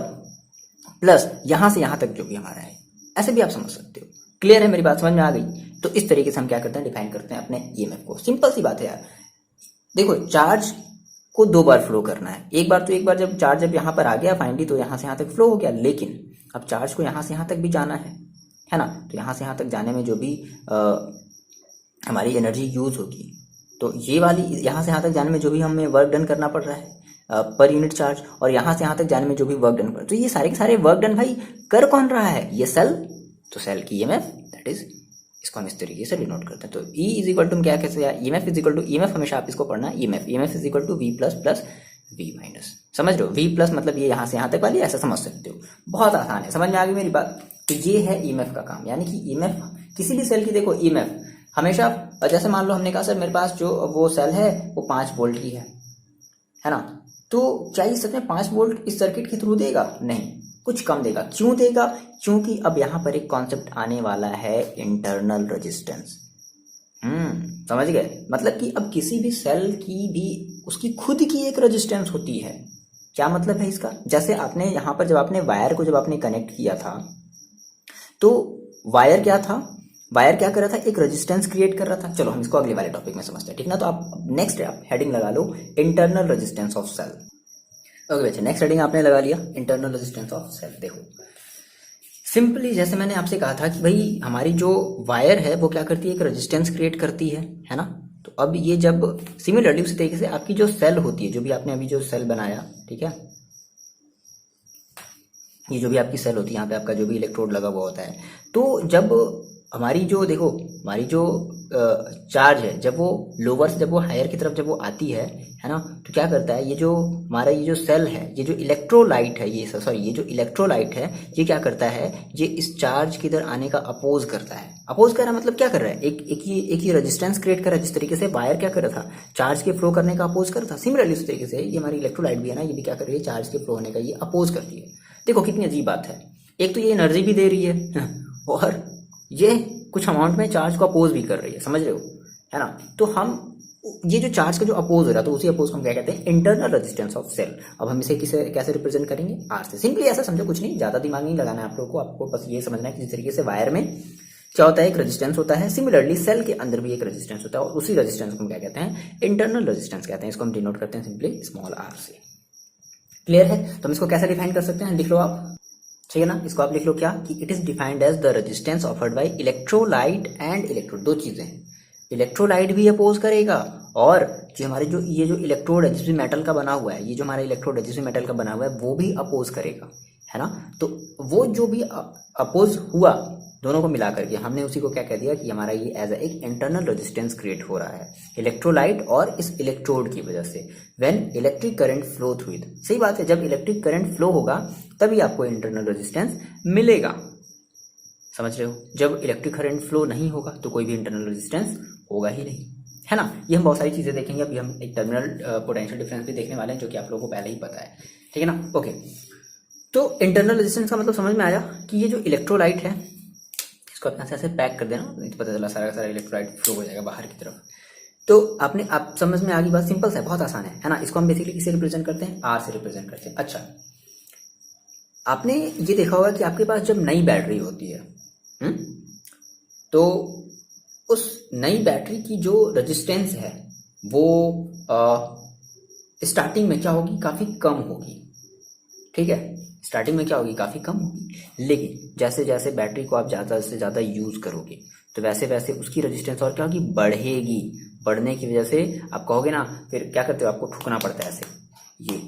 प्लस यहाँ से यहाँ तक जो भी हमारा है, ऐसे भी आप समझ सकते हो। क्लियर है मेरी बात, समझ में आ गई। तो इस तरीके से हम क्या करते हैं, डिफाइन करते हैं अपने EMF को। सिंपल सी बात है यार, देखो चार्ज को 2 बार फ्लो करना है, एक बार जब चार्ज जब यहाँ पर आ गया फाइनली तो यहाँ से यहाँ तक फ्लो हो गया, लेकिन अब चार्ज को यहाँ से यहाँ तक भी जाना है ना। तो यहाँ से यहाँ तक जाने में जो भी हमारी एनर्जी यूज होगी, तो ये वाली यहाँ से यहाँ तक जाने में जो भी हमें वर्क डन करना पड़ रहा है पर यूनिट चार्ज, और यहाँ से यहाँ तक जाने में जो भी वर्क डन कर, तो ये सारे के सारे वर्क डन भाई कर कौन रहा है, ये सेल। तो सेल की EMF, दैट इज, इसको हम इस तरीके से डिनोट करते हैं। तो E इज इक्वल टू, क्या कैसे, EMF is equal to, EMF हमेशा आप इसको पढ़ना, EMF is equal to V plus plus V minus. समझ लो, V प्लस मतलब ये यहाँ से यहाँ तक वाली, ऐसा समझ सकते हो, बहुत आसान है, समझ में आ गई मेरी बात। तो ये है EMF का काम, यानी कि EMF किसी भी सेल की, देखो EMF हमेशा, जैसे मान लो हमने कहा सर मेरे पास जो वो सेल है वो 5 वोल्ट की है ना, तो क्या ये सच में 5 वोल्ट इस सर्किट के थ्रू देगा, नहीं, कुछ कम देगा। क्यों देगा, क्योंकि अब यहाँ पर एक कॉन्सेप्ट आने वाला है, इंटरनल रेजिस्टेंस। समझ गए, मतलब कि अब किसी भी सेल की भी उसकी खुद की एक रेजिस्टेंस होती है। क्या मतलब है इसका, जैसे आपने यहाँ पर जब आपने वायर को जब आपने कनेक्ट किया था, तो वायर क्या था, वायर क्या कर रहा था, एक रेजिस्टेंस क्रिएट कर रहा था। चलो हम इसको अगले वाले टॉपिक में समझते हैं, ठीक ना। तो आप नेक्स्ट आप हेडिंग लगा लो, internal resistance of cell. Okay बच्चे, नेक्स्ट हेडिंग आपने लगा लिया, इंटरनल रेजिस्टेंस ऑफ सेल। देखो सिंपली जैसे मैंने आपसे कहा था कि भाई हमारी जो वायर है वो क्या करती है, एक रेजिस्टेंस क्रिएट करती है ना। तो अब ये जब सिमिलरली उसी तरीके से आपकी जो सेल होती है, जो भी आपने अभी जो सेल बनाया, ठीक है, ये जो भी आपकी सेल होती है, यहाँ पे आपका जो भी इलेक्ट्रोड लगा हुआ होता है, तो जब हमारी जो, देखो हमारी जो चार्ज है, जब वो लोअर से जब वो हायर की तरफ जब वो आती है ना, तो क्या करता है, ये जो हमारा ये जो सेल है, ये जो इलेक्ट्रोलाइट है, ये सॉरी ये जो इलेक्ट्रोलाइट है, ये क्या करता है, ये इस चार्ज की इधर आने का अपोज करता है। अपोज कर रहा है मतलब क्या कर रहा है, एक ये रेजिस्टेंस क्रिएट कर रहा है, जिस तरीके से वायर क्या कर रहा था, चार्ज के फ्लो करने का अपोज कर रहा था। सिमिलरली उस तरीके से ये हमारी इलेक्ट्रोलाइट भी है ना, ये भी क्या कर रही है, चार्ज के फ्लो होने का ये अपोज करती है। देखो कितनी अजीब बात है, एक तो ये एनर्जी भी दे रही है और ये कुछ अमाउंट में चार्ज को अपोज भी कर रही है, समझ रहे हो, है ना। तो हम ये जो चार्ज का जो अपोज हो रहा है, तो उसी अपोज को हम क्या कहते हैं, इंटरनल रेजिस्टेंस ऑफ सेल। अब हम इसे कैसे रिप्रेजेंट करेंगे, आर से। सिंपली ऐसा समझो, कुछ नहीं, ज्यादा दिमाग नहीं लगाना है आप लोगों को, आपको बस ये समझना है कि जिस तरीके से वायर में क्या होता है, एक रेजिस्टेंस होता है, सिमिलरली सेल के अंदर भी एक रेजिस्टेंस होता है, और उसी रेजिस्टेंस को हम क्या कहते हैं, इंटरनल रेजिस्टेंस कहते हैं। इसको हम डिनोट करते हैं सिंपली स्मॉल r से। क्लियर है, तो हम इसको कैसे डिफाइन कर सकते हैं, लिख लो आप, ठीक है ना। इसको आप लिख लो क्या, कि it is defined as the resistance offered by electrolyte and electrode. दो चीजें हैं, इलेक्ट्रोलाइट भी अपोज करेगा, और जो हमारे जो ये जो इलेक्ट्रोड है जिस भी मेटल का बना हुआ है, ये जो हमारा इलेक्ट्रोड है जिस भी मेटल का बना हुआ है वो भी अपोज करेगा, है ना। तो वो जो भी अपोज हुआ दोनों को मिला करके हमने उसी को क्या कह दिया कि हमारा ये एज एक इंटरनल रेजिस्टेंस क्रिएट हो रहा है इलेक्ट्रोलाइट और इस इलेक्ट्रोड की वजह से। When electric current flow through it, सही बात है, जब इलेक्ट्रिक करंट फ्लो होगा तभी आपको इंटरनल रेजिस्टेंस मिलेगा, समझ रहे हो। जब इलेक्ट्रिक करंट फ्लो नहीं होगा तो कोई भी इंटरनल रेजिस्टेंस होगा ही नहीं, है ना। ये हम बहुत सारी चीजें देखेंगे। अभी हम एक टर्मिनल पोटेंशियल डिफरेंस भी देखने वाले हैं जो कि आप लोगों को पहले ही पता है, ठीक है ना। ओके, तो इंटरनल रेजिस्टेंस का मतलब समझ में आया कि ये जो इलेक्ट्रोलाइट है इसको अपने से ऐसे पैक कर देना, नहीं तो पता चला सारा का सारा इलेक्ट्रोलाइट फ्लो हो जाएगा बाहर की तरफ। तो आप समझ में आ गई बात, सिंपल सा है, बहुत आसान है ना। इसको हम बेसिकली किसे रिप्रेजेंट करते हैं, आर से रिप्रेजेंट करते हैं। अच्छा, आपने ये देखा होगा कि आपके पास जब नई बैटरी होती है तो उस नई बैटरी की जो रेजिस्टेंस है वो स्टार्टिंग में क्या होगी, काफी कम होगी, ठीक है। स्टार्टिंग में क्या होगी, काफी कम होगी, लेकिन जैसे जैसे बैटरी को आप ज्यादा से ज्यादा यूज करोगे तो वैसे वैसे उसकी रेजिस्टेंस और क्या होगी, बढ़ेगी। बढ़ने की वजह से आप कहोगे ना, फिर क्या करते हो, आपको ठुकना पड़ता है ऐसे, ये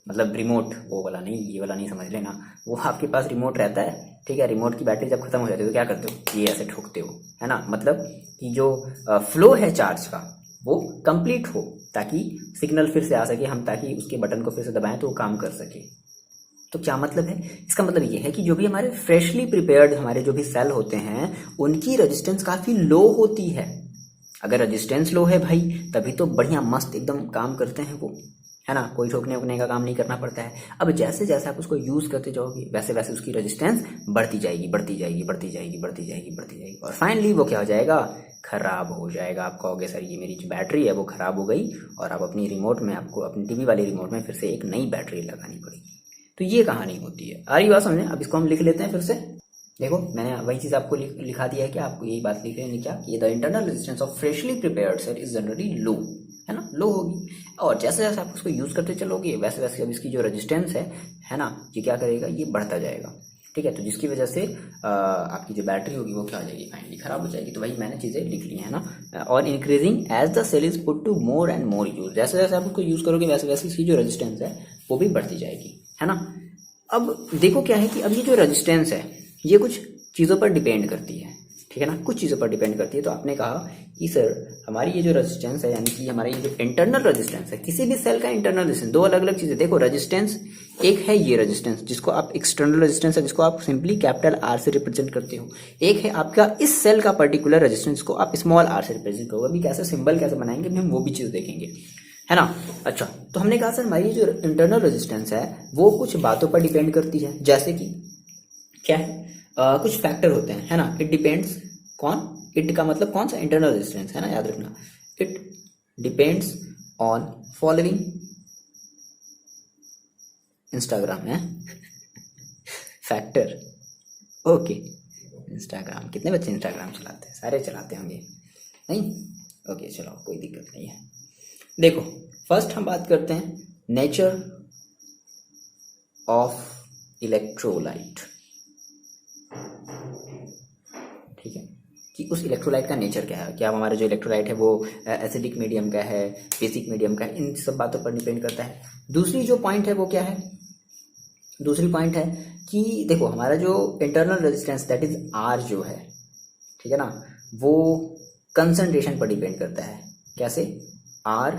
मतलब रिमोट, वो वाला नहीं, ये वाला नहीं समझ लेना, वो आपके पास रिमोट रहता है, ठीक है। रिमोट की बैटरी जब खत्म हो जाती है तो क्या करते हो, ये ऐसे ठोकते हो, है ना। मतलब कि जो फ्लो है चार्ज का वो कंप्लीट हो, ताकि सिग्नल फिर से आ सके, हम ताकि उसके बटन को फिर से दबाएं तो वो काम कर सके। तो क्या मतलब है इसका, मतलब ये है कि जो भी हमारे फ्रेशली प्रिपेयर्ड हमारे जो भी सेल होते हैं उनकी रेजिस्टेंस काफी लो होती है। अगर रेजिस्टेंस लो है भाई तभी तो बढ़िया मस्त एकदम काम करते हैं वो, है ना। कोई ठोकने उकने का काम नहीं करना पड़ता है। अब जैसे जैसे आप उसको यूज करते जाओगे वैसे वैसे उसकी रेजिस्टेंस बढ़ती जाएगी, बढ़ती जाएगी, बढ़ती जाएगी, बढ़ती जाएगी, बढ़ती जाएगी, और फाइनली वो क्या हो जाएगा, खराब हो जाएगा। आप कहोगे सर ये मेरी जो बैटरी है वो खराब हो गई, और आप अपनी रिमोट में, आपको अपनी टीवी वाली रिमोट में फिर से एक नई बैटरी लगानी पड़ेगी। तो ये कहानी होती है। आ रही बात समझे। अब इसको हम लिख लेते हैं फिर से। देखो मैंने वही चीज आपको लिखा दिया है कि आपको यही बात लिख लेनी, क्या कि the internal resistance of freshly prepared cell is generally low, है ना, लो होगी। और जैसे जैसे आप उसको यूज करते चलोगे वैसे वैसे अब इसकी जो रेजिस्टेंस है ना, ये क्या करेगा, ये बढ़ता जाएगा, ठीक है। तो जिसकी वजह से आपकी जो बैटरी होगी वो क्या हो जाएगी, फाइनली खराब हो जाएगी। तो भाई मैंने चीजें लिख ली है ना। और increasing as the cell is put to more and more use, जैसे जैसे आप उसको यूज करोगे वैसे वैसे इसकी जो रेजिस्टेंस है वो भी बढ़ती जाएगी, है ना। अब देखो क्या है कि अब ये जो रेजिस्टेंस है ये कुछ चीज़ों पर डिपेंड करती है, ठीक है ना, कुछ चीज़ों पर डिपेंड करती है। तो आपने कहा कि सर हमारी ये जो रेजिस्टेंस है, यानी कि हमारी ये जो इंटरनल रेजिस्टेंस है, किसी भी सेल का इंटरनल रेजिस्टेंस, दो अलग अलग चीज़ें। देखो रेजिस्टेंस एक है ये रेजिस्टेंस जिसको आप एक्सटर्नल रेजिस्टेंस है, जिसको आप सिंपली कैपिटल आर से रिप्रेजेंट करते हो। एक है आपका इस सेल का पर्टिकुलर रेजिस्टेंस को आप स्मॉल आर से रिप्रेजेंट करोगे। अभी कैसे सिंबल कैसे बनाएंगे हम वो भी चीज़ देखेंगे, है ना। अच्छा, तो हमने कहा सर हमारी जो इंटरनल रेजिस्टेंस है वो कुछ बातों पर डिपेंड करती है, जैसे कि क्या है, कुछ फैक्टर होते हैं, है ना। इट डिपेंड्स, कौन, इट का मतलब कौन सा, इंटरनल रेजिस्टेंस, है ना, याद रखना। It depends on following, Instagram है फैक्टर, ओके। इंस्टाग्राम, कितने बच्चे इंस्टाग्राम चलाते हैं, सारे चलाते होंगे, नहीं, ओके चलो कोई दिक्कत नहीं है। देखो फर्स्ट हम बात करते हैं नेचर ऑफ इलेक्ट्रोलाइट, ठीक है, कि उस इलेक्ट्रोलाइट का नेचर क्या है, क्या हमारा जो इलेक्ट्रोलाइट है वो एसिडिक मीडियम का है, बेसिक मीडियम का है, इन सब बातों पर डिपेंड करता है। दूसरी जो पॉइंट है वो क्या है, दूसरी पॉइंट है कि देखो हमारा जो internal resistance that is r जो है, ठीक है ना, वो कंसंट्रेशन पर डिपेंड करता है। कैसे, r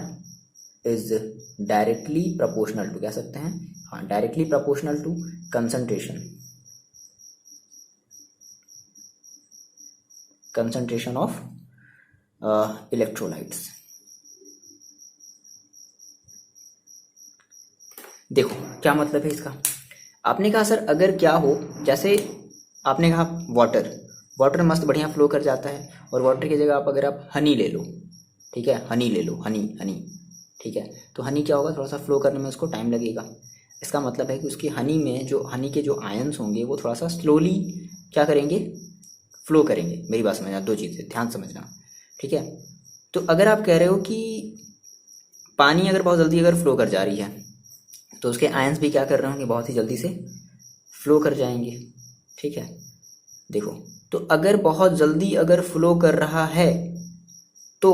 is directly proportional to, कह सकते हैं, हाँ, directly proportional to concentration of electrolytes. देखो क्या मतलब है इसका, आपने कहा सर अगर क्या हो, जैसे आपने कहा वाटर मस्त बढ़िया फ्लो कर जाता है, और वाटर की जगह आप अगर आप हनी ले लो, ठीक है, हनी ले लो, हनी, ठीक है, तो हनी क्या होगा, थोड़ा सा फ्लो करने में उसको टाइम लगेगा। इसका मतलब है कि उसकी हनी में जो हनी के जो आयंस होंगे वो थोड़ा सा स्लोली क्या करेंगे, फ्लो करेंगे। मेरी बात समझना, दो चीज़ें ध्यान समझना, ठीक है। तो अगर आप कह रहे हो कि पानी अगर बहुत जल्दी अगर फ्लो कर जा रही है तो उसके आयंस भी क्या कर रहे होंगे, बहुत ही जल्दी से फ्लो कर जाएंगे, ठीक है। देखो तो अगर बहुत जल्दी अगर फ्लो कर रहा है तो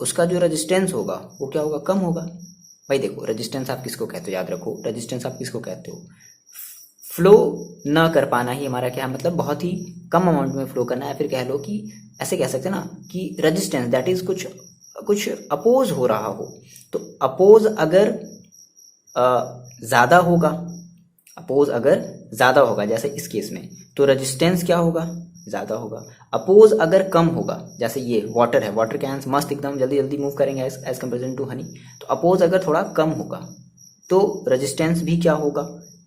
उसका जो रेजिस्टेंस होगा वो क्या होगा, कम होगा। भाई देखो रेजिस्टेंस आप किसको कहते हो, याद रखो, रेजिस्टेंस आप किसको कहते हो, फ्लो न कर पाना ही हमारा क्या है, मतलब बहुत ही कम अमाउंट में फ्लो करना है। फिर कह लो कि ऐसे कह सकते हैं ना कि रेजिस्टेंस दैट इज कुछ कुछ अपोज हो रहा हो। तो अपोज अगर ज़्यादा होगा, अपोज अगर ज़्यादा होगा जैसे इस केस में, तो रेजिस्टेंस क्या होगा, ज़्यादा होगा। अपोज अगर कम होगा, जैसे ये वाटर है, वाटर कैंस मस्त एकदम जल्दी जल्दी मूव करेंगे एज कंपेरिजन टू हनी। तो अपोज अगर थोड़ा कम होगा तो रेजिस्टेंस भी क्या होगा,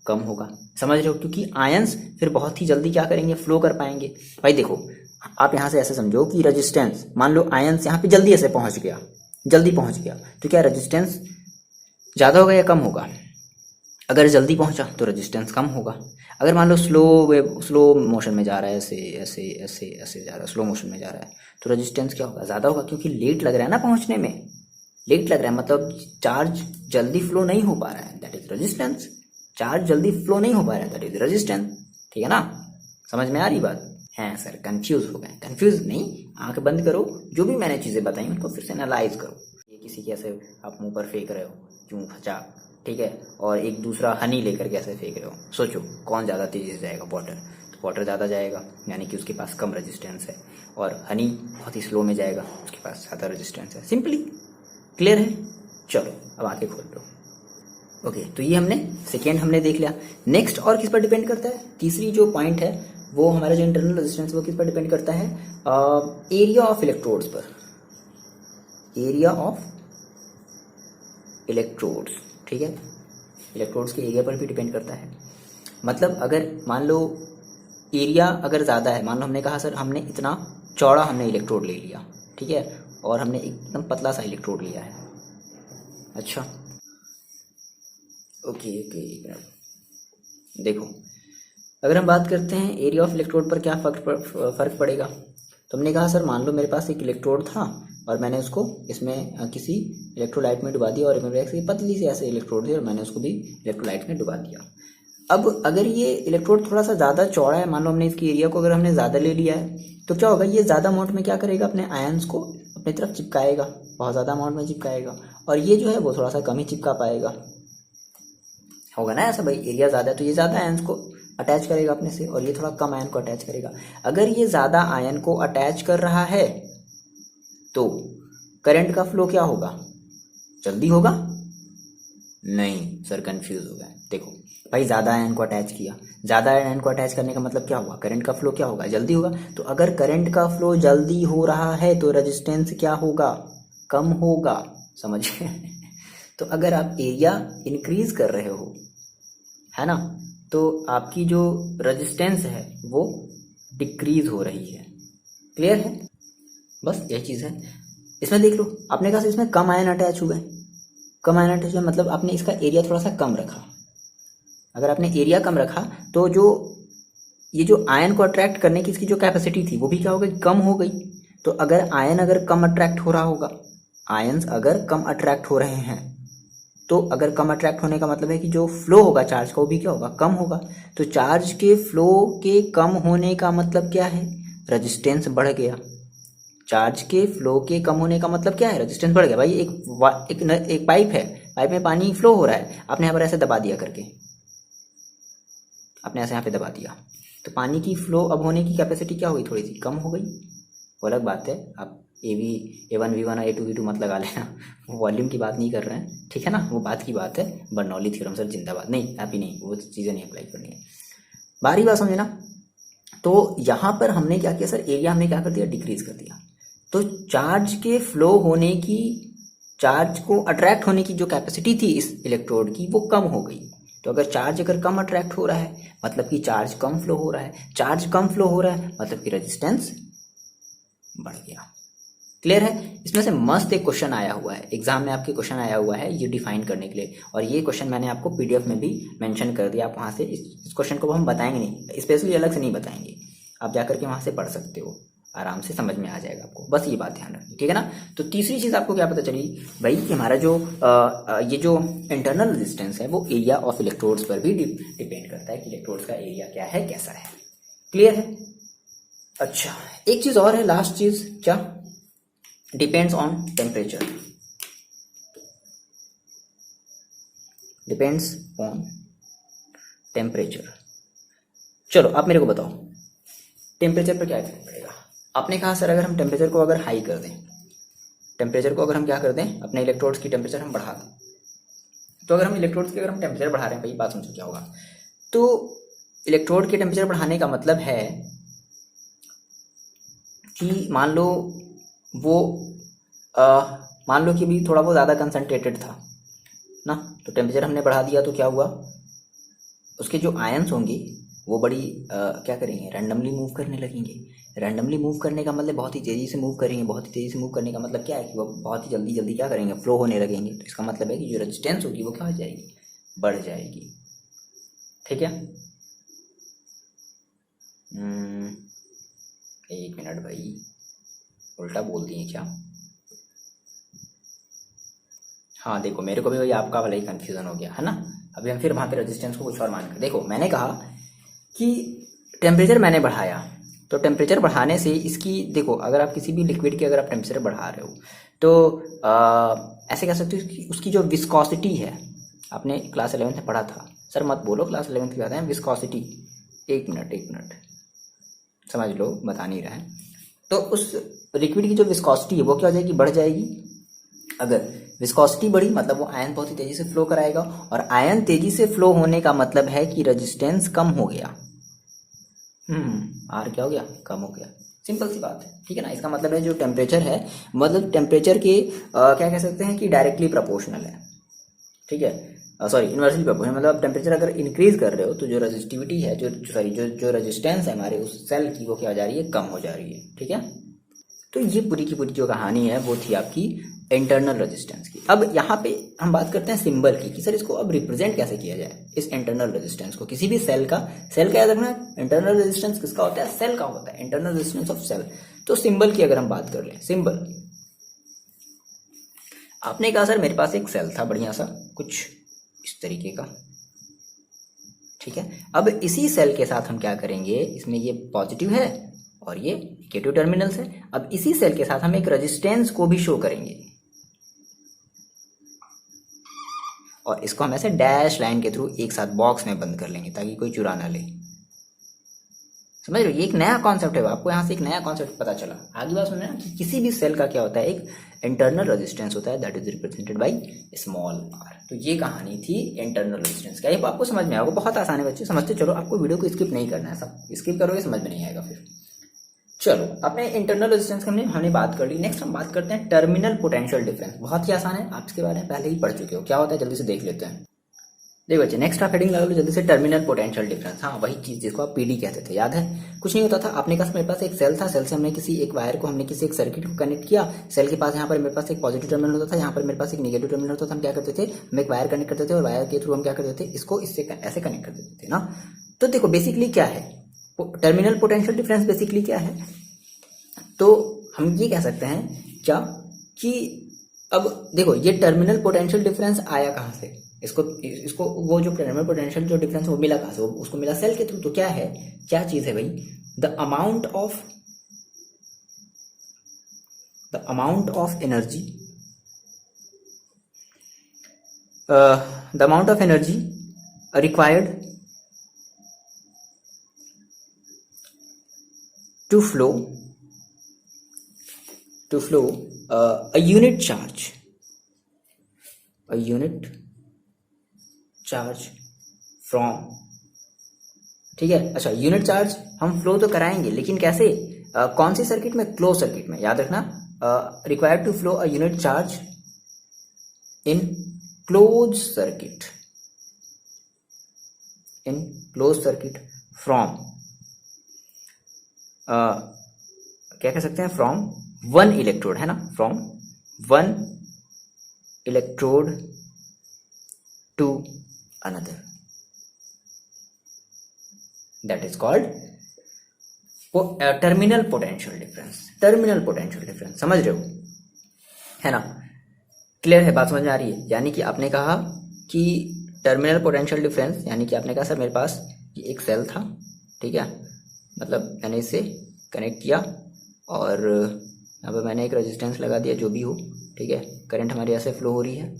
कम होगा। समझ रहे हो, क्योंकि आयंस फिर बहुत ही जल्दी क्या करेंगे, फ्लो कर पाएंगे। भाई देखो, आप यहाँ से ऐसे समझो कि रेजिस्टेंस, मान लो आयंस यहाँ पे जल्दी ऐसे पहुँच गया, जल्दी पहुँच गया, तो क्या रेजिस्टेंस ज़्यादा होगा या कम होगा? अगर जल्दी पहुंचा तो रेजिस्टेंस कम होगा। अगर मान लो स्लो मोशन में जा रहा है, ऐसे ऐसे ऐसे ऐसे जा रहा है, स्लो मोशन में जा रहा है, तो रेजिस्टेंस क्या होगा, ज़्यादा होगा, क्योंकि लेट लग रहा है ना पहुंचने में। लेट लग रहा है मतलब चार्ज जल्दी फ्लो नहीं हो पा रहा है, दैट इज रेजिस्टेंस। चार्ज जल्दी फ्लो नहीं हो पा रहा है, दैट इज रेजिस्टेंस। ठीक है ना, समझ में आ रही बात? है सर, कंफ्यूज हो गए? कंफ्यूज नहीं, आंख बंद करो, जो भी मैंने चीज़ें बताई उनको फिर से एनालाइज करो। ये किसी के ऐसे आप मुंह पर फेंक रहे हो, क्यों फचा, ठीक है, और एक दूसरा हनी लेकर कैसे फेंक रहे हो, सोचो कौन ज़्यादा तेजी से जाएगा, वाटर। तो वाटर ज़्यादा जाएगा, यानी कि उसके पास कम रेजिस्टेंस है, और हनी बहुत ही स्लो में जाएगा, उसके पास ज़्यादा रेजिस्टेंस है। सिंपली क्लियर है? चलो अब आंखें खोल लो। ओके, तो ये हमने सेकेंड हमने देख लिया। नेक्स्ट और किस पर डिपेंड करता है, तीसरी जो पॉइंट है वो हमारा जो इंटरनल रेजिस्टेंस वो किस पर डिपेंड करता है, एरिया ऑफ इलेक्ट्रोड्स पर। एरिया ऑफ इलेक्ट्रोड्स, ठीक है, इलेक्ट्रोड्स के एरिया पर भी डिपेंड करता है। मतलब अगर मान लो एरिया अगर ज़्यादा है, मान लो हमने कहा सर हमने इतना चौड़ा हमने इलेक्ट्रोड ले लिया, ठीक है, और हमने एकदम पतला सा इलेक्ट्रोड लिया है। अच्छा, ओके ओके, एक मिनट देखो, अगर हम बात करते हैं एरिया ऑफ इलेक्ट्रोड पर क्या फ़र्क पड़ेगा, तो हमने कहा सर मान लो मेरे पास एक इलेक्ट्रोड था और मैंने उसको इसमें किसी इलेक्ट्रोलाइट में डुबा दिया, और मेरे पास एक पतली सी ऐसे इलेक्ट्रोड थी और मैंने उसको भी इलेक्ट्रोलाइट में डुबा दिया। अब अगर ये इलेक्ट्रोड थोड़ा सा ज़्यादा चौड़ा है, मान लो हमने इसकी एरिया को अगर हमने ज़्यादा ले लिया है, तो क्या होगा, ये ज़्यादा अमाउंट में क्या करेगा, अपने आयंस को अपनी तरफ चिपकाएगा, बहुत ज़्यादा अमाउंट में चिपकाएगा, और ये जो है वो थोड़ा सा कम ही चिपका पाएगा। होगा ना ऐसा भाई, एरिया ज़्यादा है तो ये ज़्यादा आयंस को अटैच करेगा अपने से, और ये थोड़ा कम आयन को अटैच करेगा। अगर ये ज़्यादा आयन को अटैच कर रहा है तो करंट का फ्लो क्या होगा, जल्दी होगा? नहीं सर, कंफ्यूज हो गए। देखो भाई, ज़्यादा आयन को अटैच किया, ज़्यादा आयन को अटैच करने का मतलब क्या हुआ, करंट का फ्लो क्या होगा, जल्दी होगा। तो अगर करंट का फ्लो जल्दी हो रहा है तो रेजिस्टेंस क्या होगा, कम होगा। समझिए तो अगर आप एरिया इंक्रीज कर रहे हो, है ना, तो आपकी जो रेजिस्टेंस है वो डिक्रीज हो रही है। क्लियर है? बस यही चीज़ है। इसमें देख लो, आपने कहा इसमें कम आयन अटैच हुए, कम आयन अटैच हुए मतलब आपने इसका एरिया थोड़ा सा कम रखा। अगर आपने एरिया कम रखा तो जो ये जो आयन को अट्रैक्ट करने की इसकी जो कैपेसिटी थी वो भी क्या हो गई, कम हो गई। तो अगर आयन अगर कम अट्रैक्ट हो रहा होगा, आयन्स अगर कम अट्रैक्ट हो रहे हैं, तो अगर कम अट्रैक्ट होने का मतलब है कि जो फ्लो होगा चार्ज का वो भी क्या होगा, कम होगा। तो चार्ज के फ्लो के कम होने का मतलब क्या है, रेजिस्टेंस बढ़ गया। चार्ज के फ्लो के कम होने का मतलब क्या है, रेजिस्टेंस बढ़ गया। भाई एक पाइप है, पाइप में पानी फ्लो हो रहा है, आपने यहाँ पर ऐसे दबा दिया करके, आपने ऐसे यहाँ पे दबा दिया, तो पानी की फ्लो अब होने की कैपेसिटी क्या हुई, थोड़ी सी कम हो गई। वो अलग बात है, आप A1 V1 और A2 V2 मत लगा लेना, वो वॉल्यूम की बात नहीं कर रहे हैं, ठीक है ना, वो बात की बात है। बर्नौली थ्योरम सर जिंदाबाद, नहीं अभी नहीं, वो चीज़ें नहीं अप्लाई करनी है, बारी बात समझे ना। तो यहाँ पर हमने क्या किया सर, एरिया हमने क्या कर दिया, डिक्रीज कर दिया। तो चार्ज के फ्लो होने की, चार्ज को अट्रैक्ट होने की जो कैपेसिटी थी इस इलेक्ट्रोड की वो कम हो गई। तो अगर चार्ज अगर कम अट्रैक्ट हो रहा है मतलब कि चार्ज कम फ्लो हो रहा है, चार्ज कम फ्लो हो रहा है मतलब कि रेजिस्टेंस बढ़ गया। क्लियर है? इसमें से मस्त एक क्वेश्चन आया हुआ है, एग्जाम में आपके क्वेश्चन आया हुआ है ये डिफाइन करने के लिए, और ये क्वेश्चन मैंने आपको पीडीएफ में भी मेंशन कर दिया। आप वहाँ से इस क्वेश्चन को हम बताएंगे नहीं, स्पेशली अलग से नहीं बताएंगे, आप जाकर के वहाँ से पढ़ सकते हो, आराम से समझ में आ जाएगा आपको, बस ये बात ध्यान रखनी, ठीक है ना। तो तीसरी चीज़ आपको क्या पता चली भाई कि हमारा जो ये जो इंटरनल रेजिस्टेंस है वो एरिया ऑफ इलेक्ट्रोड्स पर भी डिपेंड करता है कि इलेक्ट्रोड्स का एरिया क्या है, कैसा है। क्लियर है? अच्छा, एक चीज़ और है, लास्ट चीज़ क्या, depends on temperature, depends on temperature. चलो आप मेरे को बताओ टेम्परेचर पर क्या इफेक्ट पड़ेगा। आपने कहा सर अगर हम टेम्परेचर को अगर हाई कर दें, टेम्परेचर को अगर हम क्या कर दें, अपने इलेक्ट्रोड्स की टेम्परेचर हम बढ़ा दें, तो अगर हम इलेक्ट्रोड्स की अगर हम टेम्परेचर बढ़ा रहे हैं, भाई बात समझो क्या होगा। तो इलेक्ट्रोड के टेम्परेचर बढ़ाने का मतलब है कि मान लो वो मान लो कि अभी थोड़ा बहुत ज़्यादा कंसनट्रेटेड था ना, तो टेम्परेचर हमने बढ़ा दिया तो क्या हुआ, उसके जो आयंस होंगे वो बड़ी क्या करेंगे, रैंडमली मूव करने लगेंगे। रैंडमली मूव करने का मतलब बहुत ही तेज़ी से मूव करेंगे। बहुत ही तेज़ी से मूव करने का मतलब क्या है कि वो बहुत ही जल्दी जल्दी क्या करेंगे, फ्लो होने लगेंगे। तो इसका मतलब है कि जो रेजिस्टेंस होगी वो क्या हो जाएगी, बढ़ जाएगी। ठीक है, एक मिनट भाई, उल्टा बोल दिए क्या। हाँ देखो मेरे को भी वही आपका वाला ही कन्फ्यूज़न हो गया है ना। अभी हम फिर वहाँ पे रेजिस्टेंस को कुछ और मान कर देखो, मैंने कहा कि टेम्परेचर मैंने बढ़ाया, तो टेम्परेचर बढ़ाने से इसकी देखो, अगर आप किसी भी लिक्विड की अगर आप टेम्परेचर बढ़ा रहे हो तो ऐसे कह सकते हो कि उसकी जो विस्कोसिटी है, आपने क्लास 11th में पढ़ा था, सर मत बोलो क्लास 11th की बात है, विस्कोसिटी, एक मिनट समझ लो, बता नहीं रहा है। तो उस लिक्विड की जो विस्कोसिटी है वो क्या हो जाएगी, बढ़ जाएगी। अगर विस्कोसिटी बढ़ी मतलब वो आयन बहुत ही तेजी से फ्लो कराएगा, और आयन तेजी से फ्लो होने का मतलब है कि रेजिस्टेंस कम हो गया। आर क्या हो गया, कम हो गया। सिंपल सी बात है, ठीक है ना। इसका मतलब है जो टेम्परेचर है, मतलब टेम्परेचर के क्या कह सकते हैं कि डायरेक्टली प्रोपोर्शनल है। ठीक है, सॉरी इन्वर्सली प्रोपोर्शनल, मतलब टेम्परेचर अगर इंक्रीज कर रहे हो तो जो रेजिस्टिविटी है, जो रेजिस्टेंस है हमारे उस सेल की, वो क्या हो जा रही है, कम हो जा रही है। ठीक है, तो ये पूरी की पूरी जो कहानी है वो थी आपकी इंटरनल रेजिस्टेंस की। अब यहाँ पे हम बात करते हैं सिंबल की, कि सर इसको अब रिप्रेजेंट कैसे किया जाए, इस इंटरनल रेजिस्टेंस को किसी भी सेल का। सेल का याद रखना, इंटरनल रेजिस्टेंस किसका होता है, सेल का होता है, इंटरनल रेजिस्टेंस ऑफ सेल। तो सिंबल की अगर हम बात कर लें, सिंबल, आपने कहा सर मेरे पास एक सेल था बढ़िया सा कुछ इस तरीके का। ठीक है, अब इसी सेल के साथ हम क्या करेंगे, इसमें ये पॉजिटिव है और ये नेगेटिव टर्मिनल्स है। अब इसी सेल के साथ हम एक रेजिस्टेंस को भी शो करेंगे, और इसको हम ऐसे डैश लाइन के थ्रू एक साथ बॉक्स में बंद कर लेंगे ताकि कोई चुरा ना ले। समझ रहे हो, ये एक नया कॉन्सेप्ट है, आपको यहाँ से एक नया कॉन्सेप्ट पता चला। आगे बात सुनना कि किसी भी सेल का क्या होता है, एक इंटरनल रेजिस्टेंस होता है, that is represented by small r. तो ये कहानी थी इंटरनल रेजिस्टेंस का। ये आपको समझ में आएगा, बहुत आसान है बच्चे, समझते चलो। आपको वीडियो को स्किप नहीं करना है, सब स्किप करोगे समझ में नहीं आएगा फिर। चलो, अपने इंटरनल रेजिस्टेंस की हमने बात कर ली। नेक्स्ट हम बात करते हैं टर्मिनल पोटेंशियल डिफरेंस। बहुत ही आसान है, आप इसके बारे में पहले ही पढ़ चुके हो, क्या होता है जल्दी से देख लेते हैं। देखो बच्चे, नेक्स्ट आप हेडिंग लगा लो जल्दी से, टर्मिनल पोटेंशियल डिफरेंस। हाँ, वही चीज जिसको आप पीडी कहते थे, याद है। कुछ नहीं होता था, आपने कहा मेरे पास एक सेल था, सेल से हमने किसी एक वायर को, हमने किसी एक सर्किट को कनेक्ट किया। सेल के पास यहाँ पर मेरे पास एक पॉजिटिव टर्मिनल होता था, यहाँ पर मेरे पास एक नेगेटिव टर्मिनल होता था। हम क्या करते थे, हम एक वायर कनेक्ट करते थे, और वायर के थ्रू हम क्या करते थे, इसको इससे ऐसे कनेक्ट कर देते थे ना। तो देखो बेसिकली क्या है टर्मिनल पोटेंशियल डिफरेंस, बेसिकली क्या है, तो हम ये कह सकते हैं क्या कि अब देखो ये टर्मिनल पोटेंशियल डिफरेंस आया कहाँ से, इसको वो जो टर्मिनल पोटेंशियल जो डिफरेंस वो मिला कहाँ से, वो उसको मिला सेल के थ्रू। तो क्या है, क्या चीज है भाई, the amount of energy, the amount of energy required to flow a unit charge from, ठीक है। अच्छा, यूनिट चार्ज हम फ्लो तो कराएंगे, लेकिन कैसे, कौन सी सर्किट में, क्लोज सर्किट में, याद रखना। Required to flow a unit charge in close circuit from, क्या कह सकते हैं, फ्रॉम वन इलेक्ट्रोड, है ना, from one electrode to another, that is called terminal potential difference. समझ रहे हो, है ना, क्लियर है, बात समझ में आ रही है। यानी कि आपने कहा कि टर्मिनल पोटेंशियल डिफरेंस, यानी कि आपने कहा सर मेरे पास ये एक सेल था, ठीक है, मतलब मैंने इसे कनेक्ट किया और यहाँ पर मैंने एक रेजिस्टेंस लगा दिया, जो भी हो, ठीक है, करंट हमारी ऐसे फ्लो हो रही है।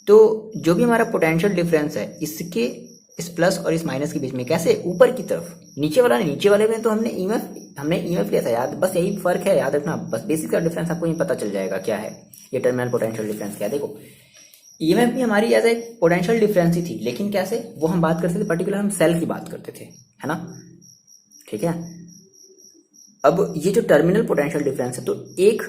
तो जो भी हमारा पोटेंशियल डिफरेंस है, इसके इस प्लस और इस माइनस के बीच में, कैसे, ऊपर की तरफ, नीचे वाला नहीं, नीचे वाले में तो हमने ईएमएफ लिया था याद, बस यही फर्क है, याद रखना, बस बेसिक का डिफरेंस आपको यही पता चल जाएगा क्या है ये टर्मिनल पोटेंशियल डिफरेंस क्या है। देखो ईएमएफ भी हमारी एज एक पोटेंशियल डिफरेंस ही थी, लेकिन कैसे, वो हम बात करते थे पर्टिकुलर, हम सेल की बात करते थे, है ना, ठीक है। अब ये जो टर्मिनल पोटेंशियल डिफरेंस है, तो एक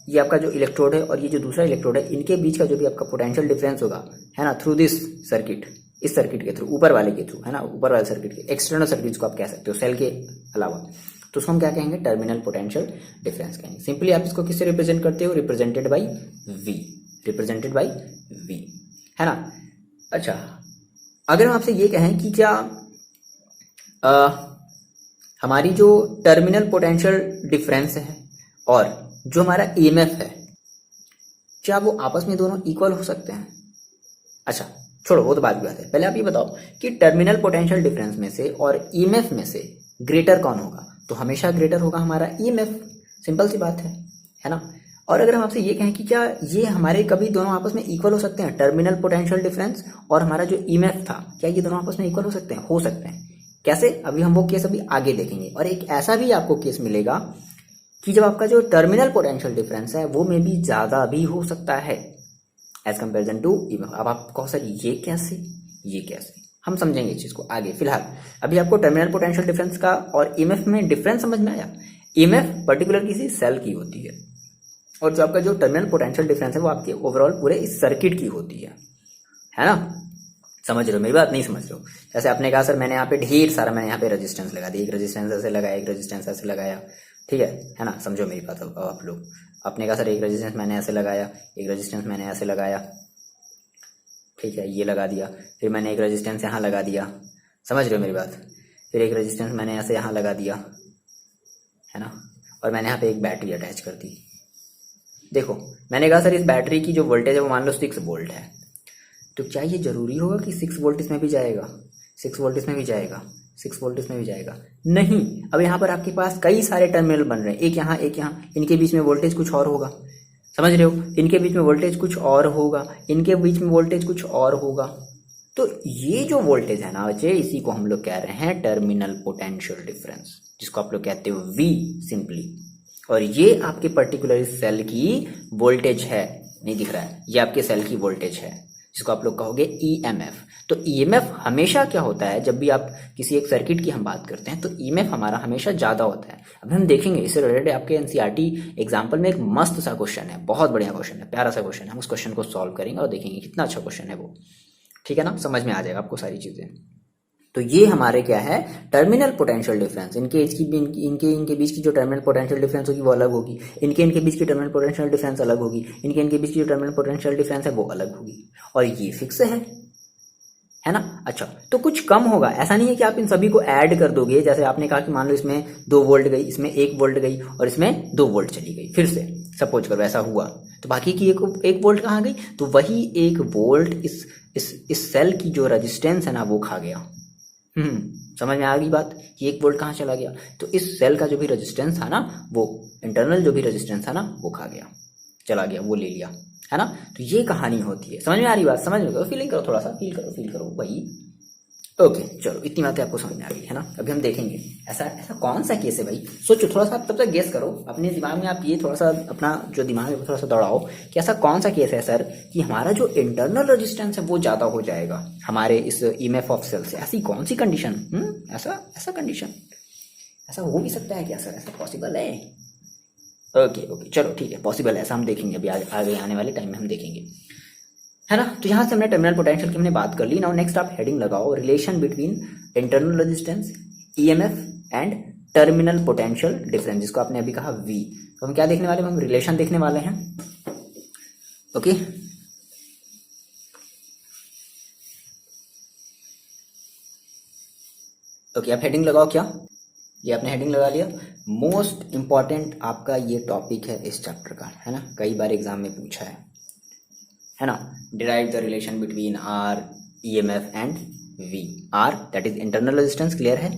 ये आपका जो इलेक्ट्रोड है और ये जो दूसरा इलेक्ट्रोड है, इनके बीच का जो भी आपका पोटेंशियल डिफरेंस होगा, है ना, थ्रू दिस सर्किट, इस सर्किट के थ्रू, ऊपर वाले के थ्रू, है ना, ऊपर वाले सर्किट के, एक्सटर्नल सर्किट को आप कह सकते हो सेल के अलावा, तो उसको हम क्या कहेंगे, टर्मिनल पोटेंशियल डिफरेंस कहेंगे। सिंपली आप इसको किससे रिप्रेजेंट करते हो, represented by V, represented by V, है ना। अच्छा, अगर हम आपसे ये कहें कि क्या हमारी जो टर्मिनल पोटेंशियल डिफरेंस है और जो हमारा ईएमएफ है, क्या वो आपस में दोनों इक्वल हो सकते हैं? अच्छा छोड़ो, वो तो बात की बात है, पहले आप ये बताओ कि टर्मिनल पोटेंशियल डिफरेंस में से और ईएमएफ में से ग्रेटर कौन होगा? तो हमेशा ग्रेटर होगा हमारा ईएमएफ, सिंपल सी बात है ना। और अगर हम आपसे ये कहें कि क्या ये हमारे कभी दोनों आपस में इक्वल हो सकते हैं, टर्मिनल पोटेंशियल डिफरेंस और हमारा जो ईएमएफ था, क्या ये दोनों आपस में इक्वल हो सकते हैं? हो सकते हैं। कैसे? अभी हम वो केस अभी आगे देखेंगे। और एक ऐसा भी आपको केस मिलेगा कि जब आपका जो टर्मिनल पोटेंशियल डिफरेंस है वो में भी ज्यादा भी हो सकता है एज कंपेरिजन टू ईएमएफ। अब आप कहो सर ये कैसे, हम समझेंगे इस चीज को आगे। फिलहाल अभी आपको टर्मिनल पोटेंशियल डिफरेंस का और ईएमएफ में डिफरेंस समझ में आया। ईएमएफ पर्टिकुलर किसी सेल की होती है और जो आपका जो टर्मिनल पोटेंशियल डिफरेंस है वो आपके ओवरऑल पूरे इस सर्किट की होती है ना। समझ रहे हो मेरी बात? नहीं समझ रहे हो? जैसे आपने कहा सर मैंने यहाँ पे ढेर सारा, मैंने यहाँ पे रेजिस्टेंस लगा दिया, एक रेजिस्टेंस ऐसे लगाया, एक रेजिस्टेंस ऐसे लगाया, ठीक है ना, समझो मेरी बात अब आप लोग। आपने कहा सर एक रेजिस्टेंस मैंने ऐसे लगाया, एक रेजिस्टेंस मैंने ऐसे लगाया, ठीक है, ये लगा दिया, फिर मैंने एक रेजिस्टेंस यहाँ लगा दिया, समझ रहे हो मेरी बात, फिर एक रेजिस्टेंस मैंने ऐसे यहाँ लगा दिया, है ना, और मैंने यहाँ पे एक बैटरी अटैच कर दी। देखो मैंने कहा सर इस बैटरी की जो वोल्टेज है वो मान लो 6 वोल्ट है, तो क्या ये जरूरी होगा कि 6 वोल्ट इसमें भी जाएगा, 6 वोल्ट इसमें भी जाएगा, 6 वोल्ट इसमें भी जाएगा? नहीं। अब यहाँ पर आपके पास कई सारे टर्मिनल बन रहे हैं, एक यहाँ एक यहाँ, इनके बीच में वोल्टेज कुछ और होगा, समझ रहे हो, इनके बीच में वोल्टेज कुछ और होगा, इनके बीच में वोल्टेज कुछ और होगा। तो ये जो वोल्टेज है ना बच्चे, इसी को हम लोग कह रहे हैं टर्मिनल पोटेंशियल डिफरेंस, जिसको आप लोग कहते हो V सिंपली। और ये आपके पर्टिकुलर सेल की वोल्टेज है, नहीं दिख रहा है, ये आपके सेल की वोल्टेज है, जिसको आप लोग कहोगे ईएमएफ। तो ईएमएफ हमेशा क्या होता है, जब भी आप किसी एक सर्किट की हम बात करते हैं तो ईएमएफ हमारा हमेशा ज्यादा होता है। अब हम देखेंगे इससे रिलेटेड आपके एनसीईआरटी एग्जाम्पल में एक मस्त सा क्वेश्चन है, बहुत बढ़िया क्वेश्चन है, प्यारा सा क्वेश्चन है, हम उस क्वेश्चन को सॉल्व करेंगे और देखेंगे कितना अच्छा क्वेश्चन है वो, ठीक है ना, समझ में आ जाएगा आपको सारी चीजें। तो ये हमारे क्या है, टर्मिनल पोटेंशियल डिफरेंस, इनके बीच की जो टर्मिनल पोटेंशियल डिफरेंस होगी वो अलग होगी, इनके बीच की टर्मिनल पोटेंशियल डिफरेंस अलग होगी, इनके बीच की जो टर्मिनल पोटेंशियल डिफरेंस है वो अलग होगी, और ये फिक्स है ना। अच्छा, तो कुछ कम होगा, ऐसा नहीं है कि आप इन सभी को ऐड कर दोगे। जैसे आपने कहा कि मान लो इसमें 2 वोल्ट गई, इसमें 1 वोल्ट गई और इसमें 2 वोल्ट चली गई, फिर से सपोज करो ऐसा हुआ, तो बाकी की एक वोल्ट कहाँ गई? तो वही 1 वोल्ट इस सेल की जो रेजिस्टेंस है ना वो खा गया। समझ में आ गई बात कि 1 वोल्ट कहाँ चला गया? तो इस सेल का जो भी रेजिस्टेंस था ना, वो इंटरनल जो भी रेजिस्टेंस था ना वो खा गया, चला गया, वो ले लिया, है ना। तो ये कहानी होती है, समझ में आ रही बात? समझ में करो, फीलिंग करो, थोड़ा सा फील करो वही। ओके चलो, इतनी बातें आपको समझ में आ गई है ना। अभी हम देखेंगे ऐसा कौन सा केस है भाई, सोचो थोड़ा सा, तब तक गेस करो अपने दिमाग में, आप ये थोड़ा सा अपना जो दिमाग है वो थोड़ा सा दौड़ाओ कि ऐसा कौन सा केस है सर कि हमारा जो इंटरनल रेजिस्टेंस है वो ज्यादा हो जाएगा हमारे इस ईएमएफ ऑफ सेल से। ऐसी कौन सी कंडीशन, ऐसा कंडीशन, ऐसा हो भी सकता है क्या सर? ऐसा पॉसिबल है? ओके चलो ठीक है, पॉसिबल है, ऐसा हम देखेंगे अभी आगे आने वाले टाइम में हम देखेंगे, है ना। तो यहाँ से हमने टर्मिनल पोटेंशियल की हमने बात कर ली। नाउ नेक्स्ट आप हेडिंग लगाओ, relation between internal resistance, EMF and terminal potential difference, जिसको आपने अभी कहा V। तो हम क्या देखने वाले हैं? हम रिलेशन देखने वाले हैं। ओके आप हेडिंग लगाओ। क्या ये आपने हेडिंग लगा लिया? मोस्ट इंपॉर्टेंट आपका ये टॉपिक है इस चैप्टर का, है ना, कई बार एग्जाम में पूछा है ना। Derive the relation between R, EMF and V। R that is internal resistance, clear है,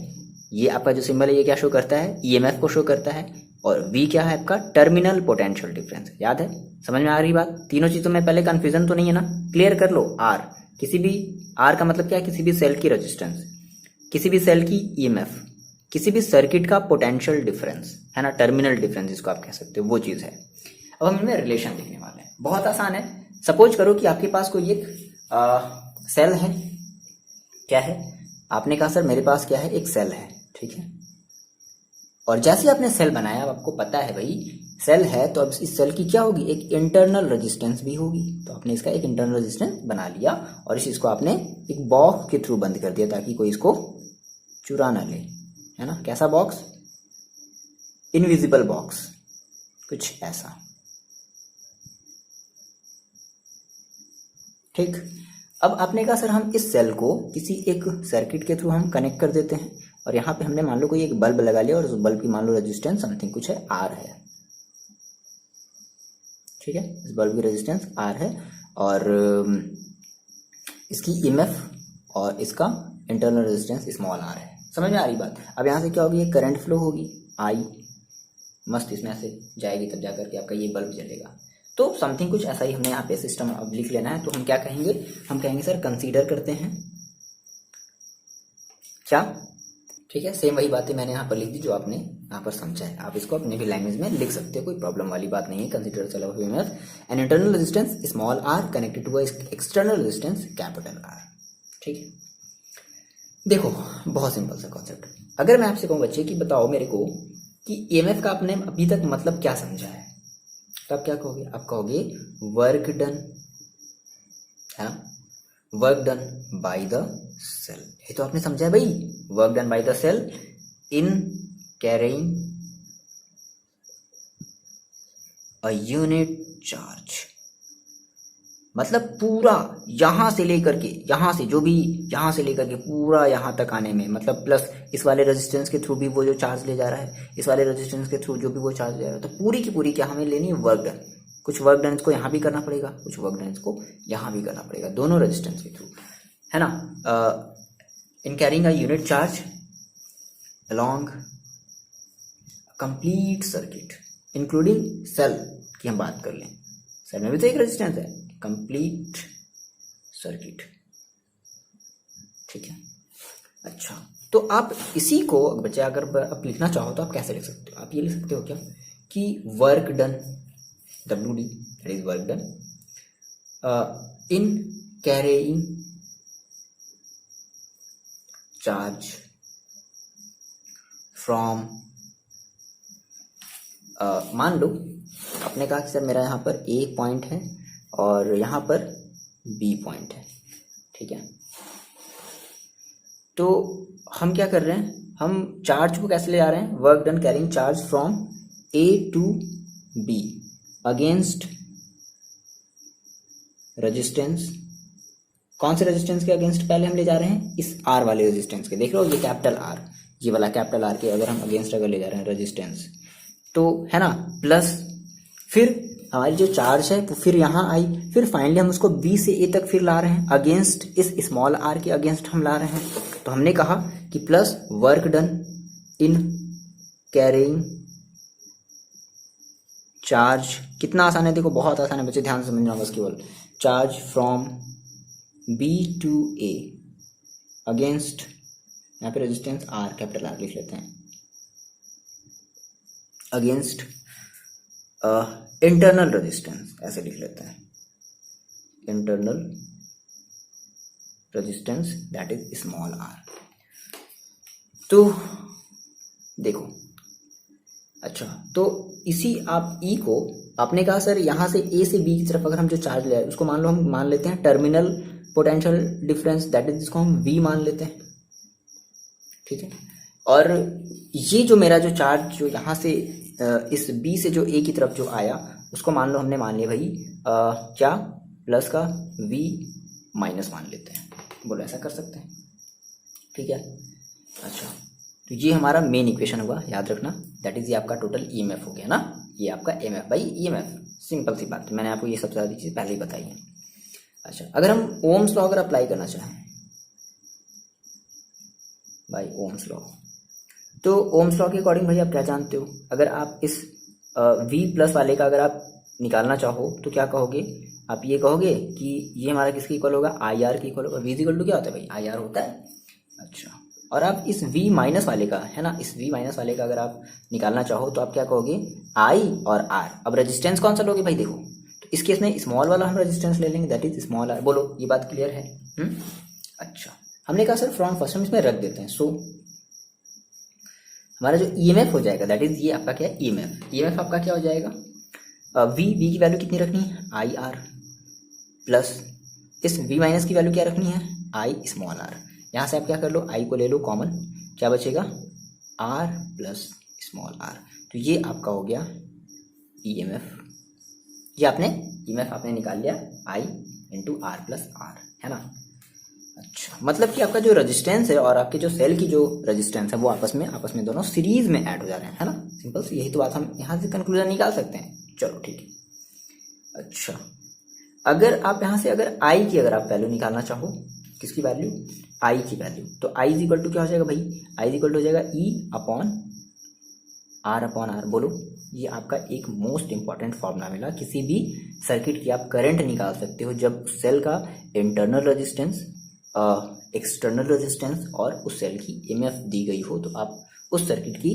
ये आपका जो सिंबल है ये क्या शो करता है? EMF को शो करता है, और V क्या है आपका? Terminal potential difference. याद है? समझ में आ रही बात? तीनों चीजों में पहले कंफ्यूजन तो नहीं है ना, क्लियर कर लो। R किसी भी आर का मतलब क्या है, किसी भी सेल की रेजिस्टेंस, किसी भी सेल की ईएमएफ, किसी भी सर्किट का पोटेंशियल डिफरेंस, है ना, टर्मिनल डिफरेंस जिसको आप कह सकते हो, वो चीज़ है। अब हम इनमें रिलेशन देखने वाले हैं, बहुत आसान है। सपोज करो कि आपके पास कोई एक सेल है, क्या है, आपने कहा सर मेरे पास क्या है, एक सेल है, ठीक है। और जैसे ही आपने सेल बनाया, अब आपको पता है भाई सेल है, तो अब इस सेल की क्या होगी, एक इंटरनल रेजिस्टेंस भी होगी। तो आपने इसका एक इंटरनल रेजिस्टेंस बना लिया और इस चीज़ को आपने एक बॉक्स के थ्रू बंद कर दिया ताकि कोई इसको चुरा ना ले, है ना। कैसा बॉक्स, इनविजिबल बॉक्स, कुछ ऐसा, ठीक। अब आपने कहा सर हम इस सेल को किसी एक सर्किट के थ्रू हम कनेक्ट कर देते हैं और यहाँ पे हमने मान लो कोई एक बल्ब लगा लिया और उस बल्ब की मान लो रेजिस्टेंस समथिंग कुछ है, आर है, ठीक है। इस बल्ब की रेजिस्टेंस आर है और इसकी ईएमएफ और इसका इंटरनल रेजिस्टेंस स्मॉल आर है। समझ में आ रही बात। अब यहाँ से क्या होगी, एक करंट फ्लो होगी आई, मस्त इसमें से जाएगी, तब जाकर के आपका ये बल्ब जलेगा। तो समथिंग कुछ ऐसा ही हमने यहाँ पे सिस्टम अब लिख लेना है। तो हम क्या कहेंगे, हम कहेंगे सर कंसीडर करते हैं क्या, ठीक है। सेम वही बातें मैंने यहाँ पर लिख दी जो आपने यहाँ पर समझा है, आप इसको अपने भी लैंग्वेज में लिख सकते हो, कोई प्रॉब्लम वाली बात नहीं है। कंसीडर चलो an internal resistance small r connected to external resistance capital R, ठीक है। देखो बहुत सिंपल सा कॉन्सेप्ट। अगर मैं आपसे कहूँ बच्चे कि बताओ मेरे को कि ईएमएफ का आपने अभी तक मतलब क्या समझा है, तो आप क्या कहोगे, आप कहोगे वर्क डन, है ना, work done by the cell. ये तो आपने समझा है भाई, work done by the cell in carrying a unit charge. मतलब पूरा यहां से लेकर के, यहां से जो भी यहां से लेकर के पूरा यहां तक आने में, मतलब प्लस इस वाले रेजिस्टेंस के थ्रू भी वो जो चार्ज ले जा रहा है, इस वाले रेजिस्टेंस के थ्रू जो भी वो चार्ज ले जा रहा है, तो पूरी की पूरी क्या हमें लेनी है, वर्क डन। कुछ वर्क डन को यहाँ भी करना पड़ेगा, कुछ वर्क डन को यहाँ भी करना पड़ेगा, दोनों रेजिस्टेंस के थ्रू, है ना। In carrying a unit charge along complete circuit including cell की हम बात कर लें, सेल में भी तो एक रेजिस्टेंस है, कंप्लीट सर्किट, ठीक है। अच्छा, तो आप इसी को बच्चे अगर आप लिखना चाहो तो आप कैसे लिख सकते हो, आप ये लिख सकते हो क्या कि work done, WD that is work done in carrying charge from, मान लो आपने कहा कि सर मेरा यहाँ पर A पॉइंट है और यहाँ पर B पॉइंट है, ठीक है। तो हम क्या कर रहे हैं, हम चार्ज को कैसे ले आ रहे हैं, work done carrying charge from A to B against resistance. कौन से रेजिस्टेंस के अगेंस्ट पहले हम ले जा रहे हैं, इस R वाले रेजिस्टेंस के, देख रहे हो ये कैपिटल R, ये वाला कैपिटल R के अगर हम अगेंस्ट अगर ले जा रहे हैं रेजिस्टेंस, तो है ना, प्लस फिर हमारी जो चार्ज है वो फिर यहाँ आई, फिर फाइनली हम उसको B से A तक फिर ला रहे हैं अगेंस्ट, इस स्मॉल r के अगेंस्ट हम ला रहे हैं। तो हमने कहा कि plus work done in carrying charge, कितना आसान है, देखो बहुत आसान है बच्चे, ध्यान से समझना बस केवल, charge from B to A against, यहाँ पे रेजिस्टेंस R कैपिटल R लिख लेते हैं, अगेंस्ट इंटरनल रेजिस्टेंस ऐसे लिख लेते हैं, internal resistance that is small r। तो देखो, अच्छा, तो इसी आप E को आपने कहा सर यहाँ से A से B की तरफ अगर हम जो चार्ज ले रहे हैं उसको मान लो हम मान लेते हैं terminal potential difference, that is जिसको हम V मान लेते हैं, ठीक है। और ये जो मेरा जो चार्ज जो यहाँ से इस B से जो A की तरफ जो आया उसको मान लो हमने मान लिया भाई क्या, प्लस का V माइनस मान लेते हैं, बोलो ऐसा कर सकते हैं, ठीक है। अच्छा, तो ये हमारा मेन इक्वेशन होगा, याद रखना, दैट इज ये आपका टोटल ईएमएफ हो गया ना, ये आपका एमएफ बाई ईएमएफ, सिंपल सी बात, मैंने आपको ये सबसे ज़्यादा चीज़ पहले ही बताई है। अच्छा, अगर हम ओम्स लॉ अगर अप्लाई करना चाहें बाई ओम्स लॉ, तो ओम्स लॉ के अकॉर्डिंग भाई आप क्या जानते हो, अगर आप इस V प्लस वाले का अगर आप निकालना चाहो तो क्या कहोगे, आप ये कहोगे कि ये हमारा किसके इक्वल होगा, आई आर के इक्वल होगा। वी इक्वल टू क्या होता है भाई, आई आर होता है। अच्छा, और आप इस v माइनस वाले का है ना, इस v माइनस वाले का अगर आप निकालना चाहो तो आप क्या कहोगे, i और r। अब रेजिस्टेंस कौन सा लोगे भाई, देखो तो इस केस में स्मॉल वाला हम रेजिस्टेंस ले लेंगे, दैट इज स्मॉल r। बोलो ये बात क्लियर है? अच्छा, हमने कहा सर फ्रॉम फर्स्ट हम इसमें रख देते हैं। सो हमारा जो ईएमएफ हो जाएगा, दैट इज ये आपका क्या है, ईएमएफ आपका क्या हो जाएगा, वी की वैल्यू कितनी रखनी है, आई आर, प्लस इस v माइनस की वैल्यू क्या रखनी है, आई स्मॉल आर। यहाँ से आप क्या कर लो, आई को ले लो कॉमन, क्या बचेगा, आर प्लस स्मॉल आर। तो ये आपका हो गया ईएमएफ। ये आपने ईएमएफ आपने निकाल लिया, आई इंटू आर प्लस आर, है ना। अच्छा, मतलब कि आपका जो रेजिस्टेंस है और आपके जो सेल की जो रेजिस्टेंस है वो आपस में दोनों सीरीज में ऐड हो जा रहे हैं, है ना। सिंपल सी यही तो बात हम यहाँ से कंक्लूजन निकाल सकते हैं। चलो ठीक है। अच्छा, अगर आप यहाँ से अगर आई की अगर आप वैल्यू निकालना चाहो, किसकी वैल्यू, आई की वैल्यू, तो आई इज इक्वल टू क्या हो जाएगा भाई, आई इज इक्वल टू हो जाएगा ई अपॉन आर। बोलो, ये आपका एक मोस्ट इंपॉर्टेंट फॉर्मूला मिला। किसी भी सर्किट की आप करंट निकाल सकते हो जब सेल का इंटरनल रेजिस्टेंस, एक्सटर्नल रेजिस्टेंस और उस सेल की ईएमएफ दी गई हो, तो आप उस सर्किट की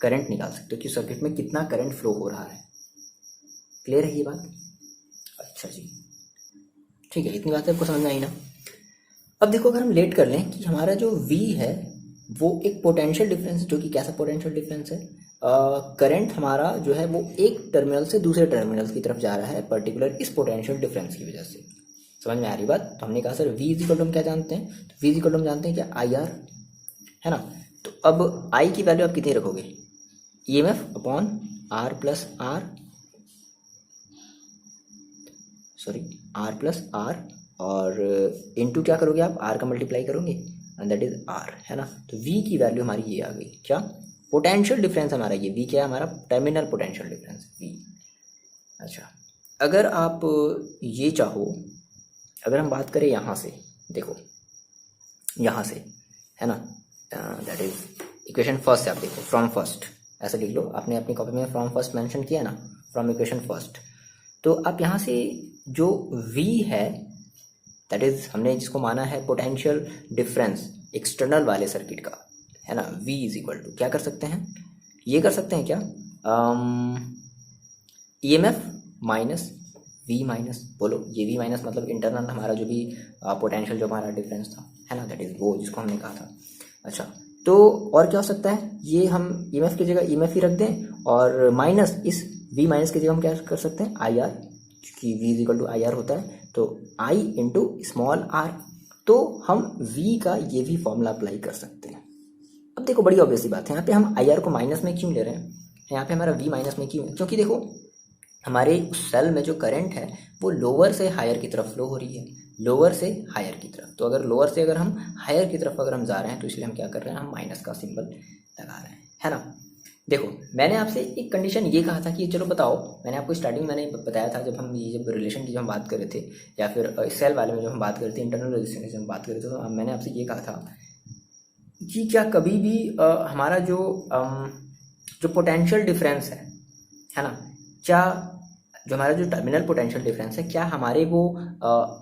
करंट निकाल सकते हो कि सर्किट में कितना करंट फ्लो हो रहा है। क्लियर है ये बात? अच्छा जी, ठीक है, इतनी बात आपको समझ में आई ना। अब देखो, अगर हम लेट कर लें कि हमारा जो V है वो एक पोटेंशियल डिफरेंस, जो कि कैसा पोटेंशियल डिफरेंस है, करंट हमारा जो है वो एक टर्मिनल से दूसरे टर्मिनल की तरफ जा रहा है, पर्टिकुलर इस पोटेंशियल डिफरेंस की वजह से। समझ में आ रही बात? तो हमने कहा सर V इक्वल टू हम क्या जानते हैं, तो V इक्वल टू हम जानते हैं क्या, आई आर, है ना। तो अब I की वैल्यू आप कितनी रखोगे, EMF upon r plus r, r plus r, और इनटू क्या करोगे आप, आर का मल्टीप्लाई करोगे, एंड दैट इज आर, है ना। तो V की वैल्यू हमारी ये आ गई, क्या, पोटेंशियल डिफरेंस हमारा ये V क्या है, हमारा टर्मिनल पोटेंशियल डिफरेंस V। अच्छा, अगर आप ये चाहो, अगर हम बात करें यहाँ से, देखो यहाँ से, है ना, दैट इज इक्वेशन फर्स्ट से आप देखो, फ्रॉम फर्स्ट ऐसा लिख लो, आपने अपनी कॉपी में फ्रॉम फर्स्ट मेंशन किया ना, फ्रॉम इक्वेशन फर्स्ट। तो आप यहाँ से जो V है, दैट इज हमने जिसको माना है पोटेंशियल डिफरेंस एक्सटर्नल वाले सर्किट का, है ना, V इज इक्वल टू क्या कर सकते हैं, ये कर सकते हैं क्या, ईएमएफ माइनस V माइनस, बोलो ये V माइनस मतलब इंटरनल हमारा जो भी पोटेंशियल जो हमारा डिफरेंस था, है ना, दैट इज वो जिसको हमने कहा था। अच्छा, तो और क्या हो सकता है, ये हम ईएमएफ की जगह ईएमएफ ही रख दें, और माइनस इस V माइनस की जगह हम क्या कर सकते हैं, आई आर, क्योंकि V is equal to I r होता है, तो I इंटू स्मॉल आर। तो हम V का ये भी फॉर्मूला अप्लाई कर सकते हैं। अब देखो, बड़ी ऑब्वियस सी बात है, यहाँ पे हम आई आर को माइनस में क्यों ले रहे हैं, यहाँ पे हमारा V माइनस में क्यों है, क्योंकि देखो हमारे उस सेल में जो करंट है वो लोअर से हायर की तरफ फ्लो हो रही है, लोअर से हायर की तरफ। तो अगर लोअर से अगर हम हायर की तरफ अगर हम जा रहे हैं, तो इसलिए हम क्या कर रहे हैं, हम माइनस का सिंबल लगा रहे हैं, है ना। देखो, मैंने आपसे एक कंडीशन ये कहा था कि चलो बताओ, मैंने आपको स्टार्टिंग मैंने बताया था, जब हम ये जब रिलेशन की जब हम बात कर रहे थे, या फिर सेल वाले में जब हम बात कर रहे थे, इंटरनल रेजिस्टेंस की हम बात कर रहे थे, तो मैंने आपसे ये कहा था कि क्या कभी भी हमारा जो पोटेंशियल डिफरेंस है ना, क्या जो हमारा जो टर्मिनल पोटेंशियल डिफरेंस है, क्या हमारे वो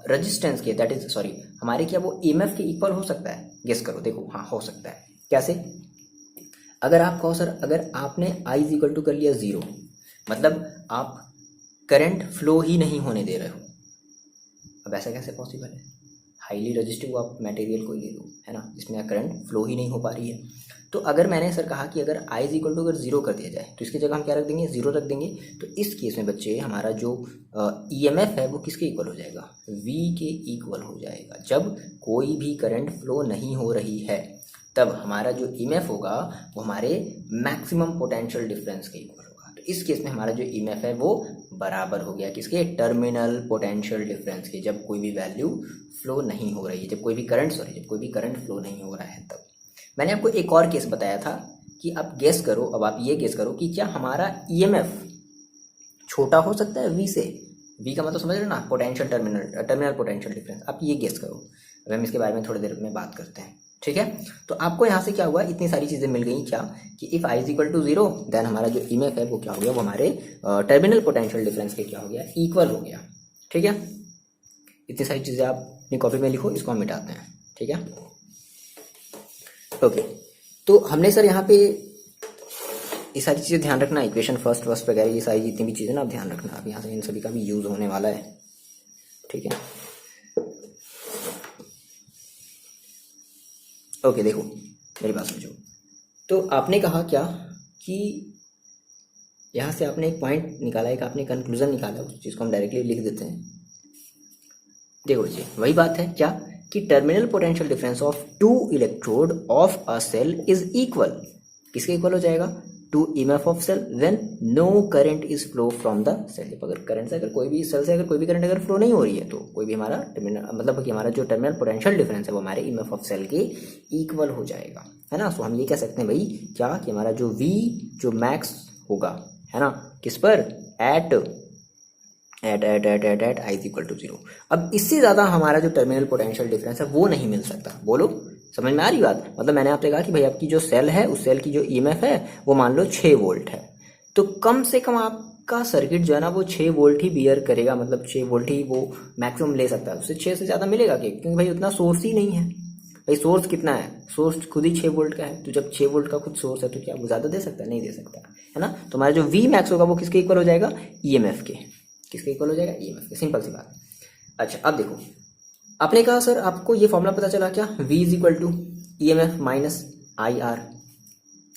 रेजिस्टेंस के, दैट इज सॉरी, हमारे क्या वो ईएमएफ के इक्वल हो सकता है? गेस करो, देखो, हाँ हो सकता है। कैसे? अगर आप कहो सर, अगर आपने I इज इक्वल टू कर लिया 0, मतलब आप करंट फ्लो ही नहीं होने दे रहे हो, अब ऐसा कैसे पॉसिबल है, हाईली रेजिस्टिव आप मटेरियल को ले लो, है ना, जिसमें करंट फ्लो ही नहीं हो पा रही है। तो अगर मैंने सर कहा कि अगर I इज इक्वल टू अगर 0 कर दिया जाए, तो इसकी जगह हम क्या रख देंगे, 0 रख देंगे। तो इस केस में बच्चे हमारा जो ईएमएफ है वो किसके इक्वल हो जाएगा, V के इक्वल हो जाएगा। जब कोई भी करंट फ्लो नहीं हो रही है, तब हमारा जो ईएमएफ होगा वो हमारे मैक्सिमम पोटेंशियल डिफरेंस के इक्वल होगा। तो इस केस में हमारा जो ईएमएफ है वो बराबर हो गया किसके, टर्मिनल पोटेंशियल डिफरेंस के, जब कोई भी वैल्यू फ्लो नहीं हो रही है, जब कोई भी करंट फ्लो नहीं हो रहा है तब। मैंने आपको एक और केस बताया था कि आप गेस करो, अब आप ये गेस करो कि क्या हमारा ईएमएफ छोटा हो सकता है V से, V का मतलब समझ रहे हो ना, पोटेंशियल टर्मिनल पोटेंशियल डिफरेंस। आप ये गेस करो, अब हम इसके बारे में थोड़ी देर में बात करते हैं, ठीक है। तो आपको यहाँ से क्या हुआ, इतनी सारी चीजें मिल गई, क्या कि if I is equal to 0, then हमारा जो ईएमएफ है वो क्या हो गया, वो हमारे टर्मिनल पोटेंशियल डिफरेंस के क्या हो गया, इक्वल हो गया। ठीक है, इतनी सारी चीज़ें आप अपनी कॉपी में लिखो, इसको हम मिटाते हैं। ठीक है, ओके। तो हमने सर यहाँ पे ये सारी चीज़ें ध्यान रखना, इक्वेशन फर्स्ट वगैरह ये सारी जितनी भी चीज़ें ना आप ध्यान रखना, अब यहाँ से इन सभी का भी यूज़ होने वाला है। ठीक है, ओके। देखो मेरी बात समझो, तो आपने कहा क्या कि यहाँ से आपने एक पॉइंट निकाला, एक आपने कंक्लूजन निकाला, उस चीज़ को हम डायरेक्टली लिख देते हैं। देखो जी, वही बात है क्या कि terminal potential difference of two electrode of a cell is equal, किसके इक्वल हो जाएगा, to EMF of cell when no current is flow from the cell. अगर करंट से, अगर कोई भी सेल से अगर कोई भी करंट अगर फ्लो नहीं हो रही है तो कोई भी हमारा टर्मिनल, मतलब कि हमारा जो टर्मिनल पोटेंशियल डिफरेंस है वो हमारे ईएमएफ ऑफ सेल के इक्वल हो जाएगा, है ना। सो हम ये कह सकते हैं भाई क्या कि हमारा जो V जो मैक्स होगा, है ना, किस पर, at I is equal to 0। अब इससे ज़्यादा हमारा जो टर्मिनल पोटेंशियल डिफरेंस है वो नहीं मिल सकता। बोलो समझ में आ रही बात, मतलब मैंने आपसे कहा कि भाई आपकी जो सेल है उस सेल की जो ईएमएफ है वो मान लो 6 वोल्ट है, तो कम से कम आपका सर्किट जो है ना वो 6 वोल्ट ही बियर करेगा, मतलब 6 वोल्ट ही वो मैक्सिमम ले सकता है, उससे 6 से ज़्यादा मिलेगा कि, क्योंकि भाई उतना सोर्स ही नहीं है। भाई सोर्स कितना है, सोर्स खुद ही 6 वोल्ट का है, तो जब 6 वोल्ट का खुद सोर्स है तो क्या वो ज़्यादा दे सकता है, नहीं दे सकता, है ना। तो हमारा जो वी मैक्स होगा वो किसके इक्वल हो जाएगा, ईएमएफ के, किसके इक्वल हो जाएगा, ईएमएफ के, सिंपल सी बात। अच्छा अब देखो, आपने कहा सर आपको ये फॉर्मूला पता चला क्या, V is equal to E M F minus I r,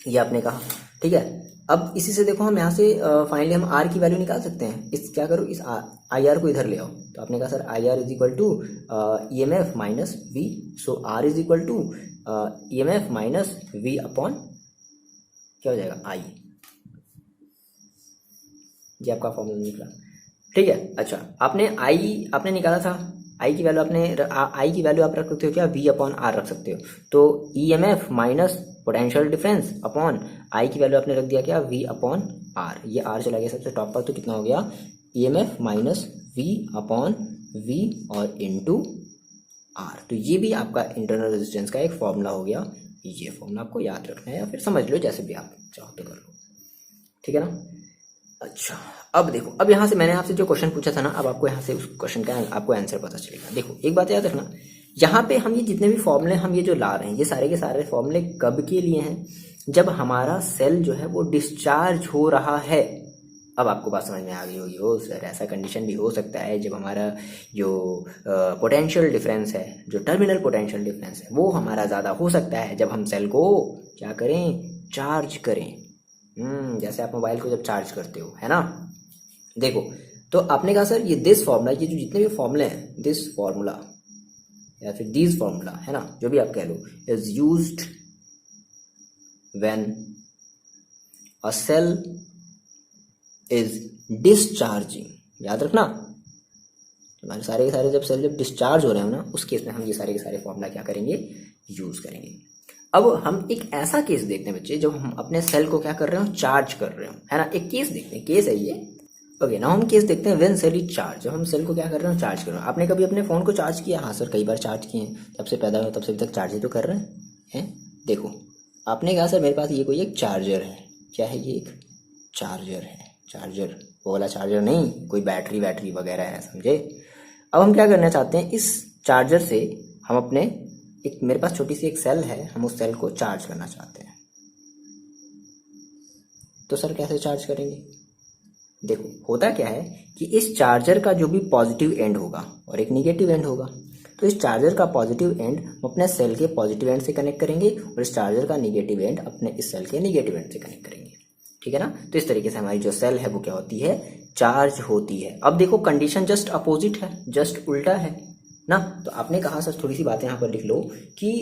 ये आपने कहा, ठीक है। अब इसी से देखो हम यहाँ से फाइनली हम R की वैल्यू निकाल सकते हैं, इस क्या करो, इस आई आर को इधर ले आओ, तो आपने कहा sir I r is equal to E M F minus V, so R is equal to E M F minus V upon क्या हो जाएगा, I, ये आपका फॉर्मूला निकला, ठीक है। अच्छा आपने आपने निकाला था, आई की वैल्यू आई की वैल्यू आप रख सकते हो क्या, V अपॉन आर रख सकते हो, तो E M F minus potential difference upon I की वैल्यू आपने रख दिया क्या, V अपॉन आर, ये आर चला गया सबसे टॉप पर, तो कितना हो गया, E M F minus V upon V और इंटू आर। तो ये भी आपका इंटरनल रेजिस्टेंस का एक फॉर्मूला हो गया, ये फॉर्मूला आपको याद रखना है या फिर समझ लो जैसे भी आप चाहो तो कर लो, ठीक है ना। अच्छा अब देखो, अब यहाँ से मैंने आपसे जो क्वेश्चन पूछा था ना, अब आपको यहाँ से उस क्वेश्चन का आपको आंसर पता चलेगा। देखो एक बात याद रखना, यहाँ पे हम ये जितने भी फॉर्मूले हम ये जो ला रहे हैं, ये सारे के सारे फॉर्मूले कब के लिए हैं, जब हमारा सेल जो है वो डिस्चार्ज हो रहा है। अब आपको बात समझ में आ गई होगी, हो सर ऐसा कंडीशन भी हो सकता है जब हमारा जो पोटेंशियल डिफरेंस है, जो टर्मिनल पोटेंशियल डिफरेंस है वो हमारा ज़्यादा हो सकता है जब हम सेल को क्या करें, चार्ज करें। जैसे आप मोबाइल को जब चार्ज करते हो, है ना। देखो तो आपने कहा सर ये दिस फॉर्मूला, ये जो जितने भी फॉर्मूले हैं, दिस फॉर्मूला या फिर दिस फॉर्मूला, है ना, जो भी आप कह लो, is used when a cell is discharging. याद रखना, हमारे सारे के सारे जब सेल जब डिस्चार्ज हो रहे हो ना, उस केस में हम ये सारे के सारे फॉर्मूला क्या करेंगे, यूज करेंगे। अब हम एक ऐसा केस देखते हैं बच्चे, जब हम अपने सेल को क्या कर रहे हो, चार्ज कर रहे हो, है ना। एक केस देखते हैं, केस है ये, ओके ना। हम केस देखते हैं व्हेन सेल इज चार्ज, जब हम सेल को क्या कर रहे हो, चार्ज कर रहे हो। आपने कभी अपने फ़ोन को चार्ज किया, हाँ सर कई बार चार्ज किए हैं, जब से पैदा हुआ तब से अभी तक चार्ज ही तो कर रहे हैं। देखो आपने कहा सर मेरे पास ये कोई एक चार्जर है, क्या है ये, एक चार्जर है, चार्जर वो वाला चार्जर नहीं, कोई बैटरी वगैरह है, समझे। अब हम क्या करना चाहते हैं, इस चार्जर से हम अपने एक, मेरे पास छोटी सी एक सेल है, हम उस सेल को चार्ज करना चाहते हैं। तो सर कैसे चार्ज करेंगे, देखो होता क्या है कि इस चार्जर का जो भी पॉजिटिव एंड होगा और एक निगेटिव एंड होगा, तो इस चार्जर का पॉजिटिव एंड हम अपने सेल के पॉजिटिव एंड से कनेक्ट करेंगे और इस चार्जर का निगेटिव एंड अपने इस सेल के निगेटिव एंड से कनेक्ट करेंगे, ठीक है ना। तो इस तरीके से हमारी जो सेल है वो क्या होती है, चार्ज होती है। अब देखो कंडीशन जस्ट अपोजिट है, जस्ट उल्टा है ना। तो आपने कहा सर थोड़ी सी बातें यहाँ पर लिख लो कि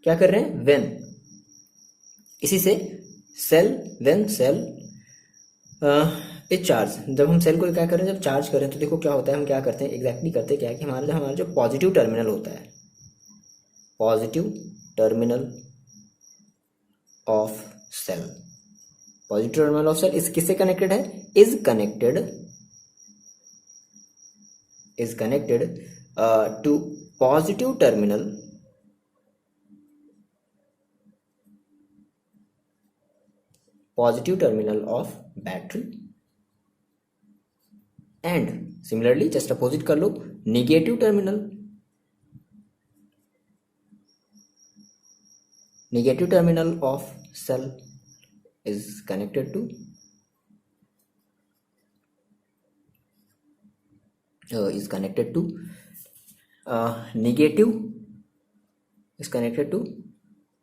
क्या कर रहे हैं, व्हेन, इसी से cell, when cell is charge, जब हम सेल को क्या करें, जब चार्ज करें तो देखो क्या होता है, हम क्या करते हैं, एग्जैक्टली करते क्या है कि हमारा जो पॉजिटिव टर्मिनल होता है, positive terminal of cell, positive terminal of cell इस किससे कनेक्टेड है, is connected to positive terminal of battery and similarly just opposite कर लो, negative terminal of cell is connected to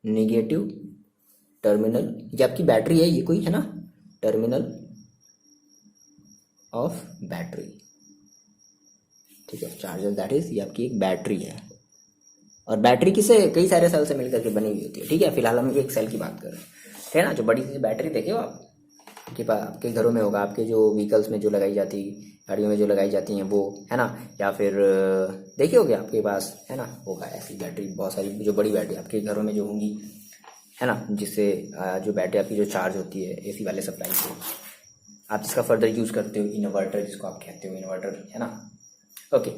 negative terminal, ये आपकी battery है, ये कोई है ना, टर्मिनल ऑफ बैटरी, ठीक है, चार्जर दैट इज, ये आपकी एक बैटरी है। और बैटरी किसे, कई सारे सेल से मिलकर के बनी हुई होती है, ठीक है। फिलहाल हम एक सेल की बात कर रहे हैं, है ना, जो बड़ी सी बैटरी देखे हो आप, आपके पास आपके घरों में होगा, आपके जो व्हीकल्स में जो लगाई जाती, गाड़ियों में जो लगाई जाती हैं वो, है ना, या फिर देखे होगे आपके पास, है ना, होगा ऐसी बैटरी बहुत सारी, जो बड़ी बैटरी आपके घरों में जो होंगी, है ना, जिससे जो बैटरी आपकी जो चार्ज होती है एसी वाले सप्लाई से, आप जिसका फर्दर यूज़ करते हो, इन्वर्टर जिसको आप कहते हो, इन्वर्टर, है ना। ओके,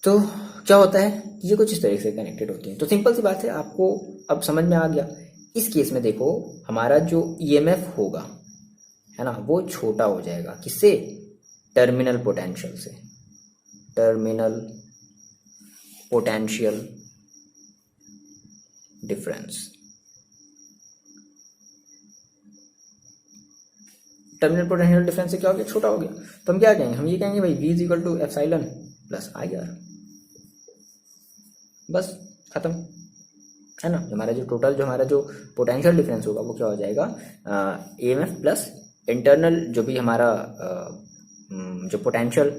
तो क्या होता है कि ये कुछ इस तरीके से कनेक्टेड होती हैं। तो सिंपल सी बात है, आपको अब समझ में आ गया। इस केस में देखो, हमारा जो ईएमएफ होगा, है ना, वो छोटा हो जाएगा, किससे, टर्मिनल पोटेंशियल से, terminal potential difference. Terminal potential difference से क्या हो गया, छोटा हो गया। तो हम क्या कहेंगे, हम ये कहेंगे भाई V is equal to epsilon plus IR, बस खत्म, है ना। हमारा जो टोटल, जो हमारा जो पोटेंशियल डिफरेंस होगा वो क्या हो जाएगा, EMF प्लस इंटरनल जो भी हमारा जो पोटेंशियल,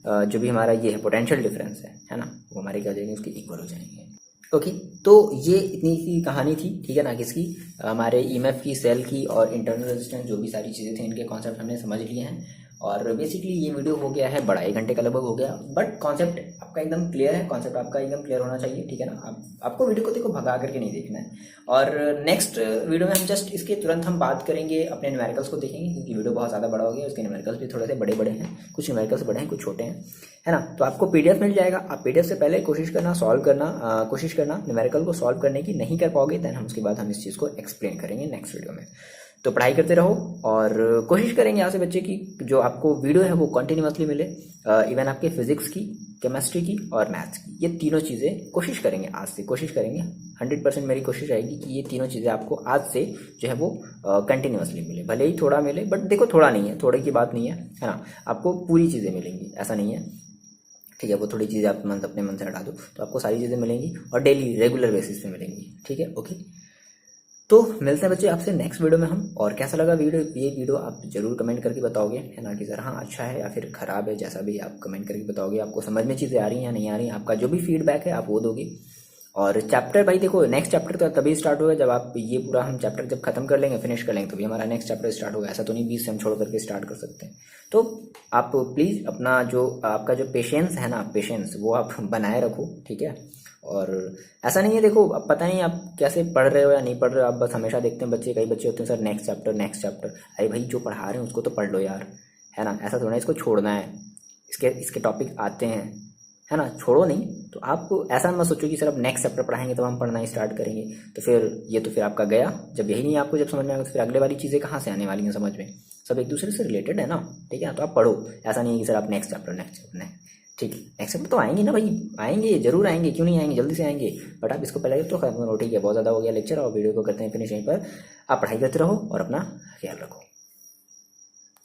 जो भी हमारा ये है पोटेंशियल डिफरेंस है ना, वो हमारे क्या हो जाएंगे, उसके इक्वल हो जाएंगे। ओके, तो ये इतनी सी कहानी थी, ठीक है ना, किसकी, हमारे EMF की, सेल की, और इंटरनल रेजिस्टेंस, जो भी सारी चीज़ें थी, इनके कॉन्सेप्ट हमने समझ लिए हैं। और बेसिकली ये वीडियो हो गया है बड़ा, 1 घंटे का लगभग हो गया, बट कॉन्सेप्ट आपका एकदम क्लियर है, कॉन्सेप्ट आपका एकदम क्लियर होना चाहिए, ठीक है ना। आपको वीडियो को देखो भगा करके नहीं देखना है। और नेक्स्ट वीडियो में हम जस्ट इसके तुरंत हम बात करेंगे, अपने न्यूमेरिकल्स को देखेंगे, क्योंकि वीडियो बहुत ज़्यादा बड़ा हो गया, उसके न्यूमेरिकल्स भी थोड़े से बड़े बड़े हैं, कुछ न्यूमेरिकल्स बड़े हैं, कुछ छोटे हैं, है ना। तो आपको PDF मिल जाएगा, आप PDF से पहले कोशिश करना न्यूमेरिकल को सॉल्व करने की। नहीं कर पाओगे देन हम उसके बाद हम इस चीज़ को एक्सप्लेन करेंगे नेक्स्ट वीडियो में। तो पढ़ाई करते रहो, और कोशिश करेंगे यहाँ से बच्चे की जो आपको वीडियो है वो कंटिन्यूअसली मिले, इवन आपके फिजिक्स की, केमिस्ट्री की और मैथ्स की, ये तीनों चीज़ें कोशिश करेंगे, आज से कोशिश करेंगे, 100% मेरी कोशिश रहेगी कि ये तीनों चीज़ें आपको आज से जो है वो कंटिन्यूअसली मिले। भले ही थोड़ा मिले, बट देखो थोड़ा नहीं है, थोड़े की बात नहीं है ना, आपको पूरी चीज़ें मिलेंगी, ऐसा नहीं है, ठीक है। वो थोड़ी चीज़ें आप अपने मन से हटा दो तो आपको सारी चीज़ें मिलेंगी, और डेली रेगुलर बेसिस पे मिलेंगी, ठीक है। ओके, तो मिलते हैं बच्चे आपसे नेक्स्ट वीडियो में हम। और कैसा लगा वीडियो, ये वीडियो आप जरूर कमेंट करके बताओगे, है ना, कि सर हाँ अच्छा है या फिर ख़राब है, जैसा भी आप कमेंट करके बताओगे। आपको समझ में चीज़ें आ रही हैं या नहीं आ रही हैं, आपका जो भी फीडबैक है आप वो दोगे। और चैप्टर भाई देखो, नेक्स्ट चैप्टर तो तभी स्टार्ट होगा जब आप ये पूरा हम चैप्टर जब खत्म कर लेंगे, फिनिश कर लेंगे, तभी हमारा नेक्स्ट चैप्टर स्टार्ट होगा। ऐसा तो नहीं बीच से हम छोड़ करके स्टार्ट कर सकते हैं। तो आप प्लीज़ अपना जो आपका जो पेशेंस है ना, पेशेंस वो आप बनाए रखो, ठीक है। और ऐसा नहीं है, देखो अब पता नहीं आप कैसे पढ़ रहे हो या नहीं पढ़ रहे हो, आप बस हमेशा देखते हैं बच्चे, कई बच्चे होते हैं सर नेक्स्ट चैप्टर। अरे भाई जो पढ़ा रहे हैं उसको तो पढ़ लो यार, है ना, ऐसा थोड़ा इसको छोड़ना है, इसके टॉपिक आते हैं, है ना, छोड़ो नहीं। तो आप ऐसा मत सोचो कि सर अब नेक्स्ट चैप्टर पढ़ाएंगे तो हम पढ़ना ही स्टार्ट करेंगे, तो फिर आपका गया। जब यही नहीं आपको जब समझ में आएगा तो फिर अगले वाली चीज़ें कहाँ से आने वाली हैं समझ में, सब एक दूसरे से रिलेटेड है ना, ठीक है। तो आप पढ़ो, ऐसा नहीं है कि सर आप नेक्स्ट चैप्टर नहीं, ठीक है। नेक्स्ट चैप्टर तो आएंगे ना भाई, आएंगे जरूर आएंगे, क्यों नहीं आएंगे, जल्दी से आएंगे, बट आप इसको पहले तो खत्म करो, ठीक है। बहुत ज़्यादा हो गया लेक्चर, और वीडियो को करते हैं फिनिश यहीं पर। आप पढ़ाई करते रहो और अपना ख्याल रखो।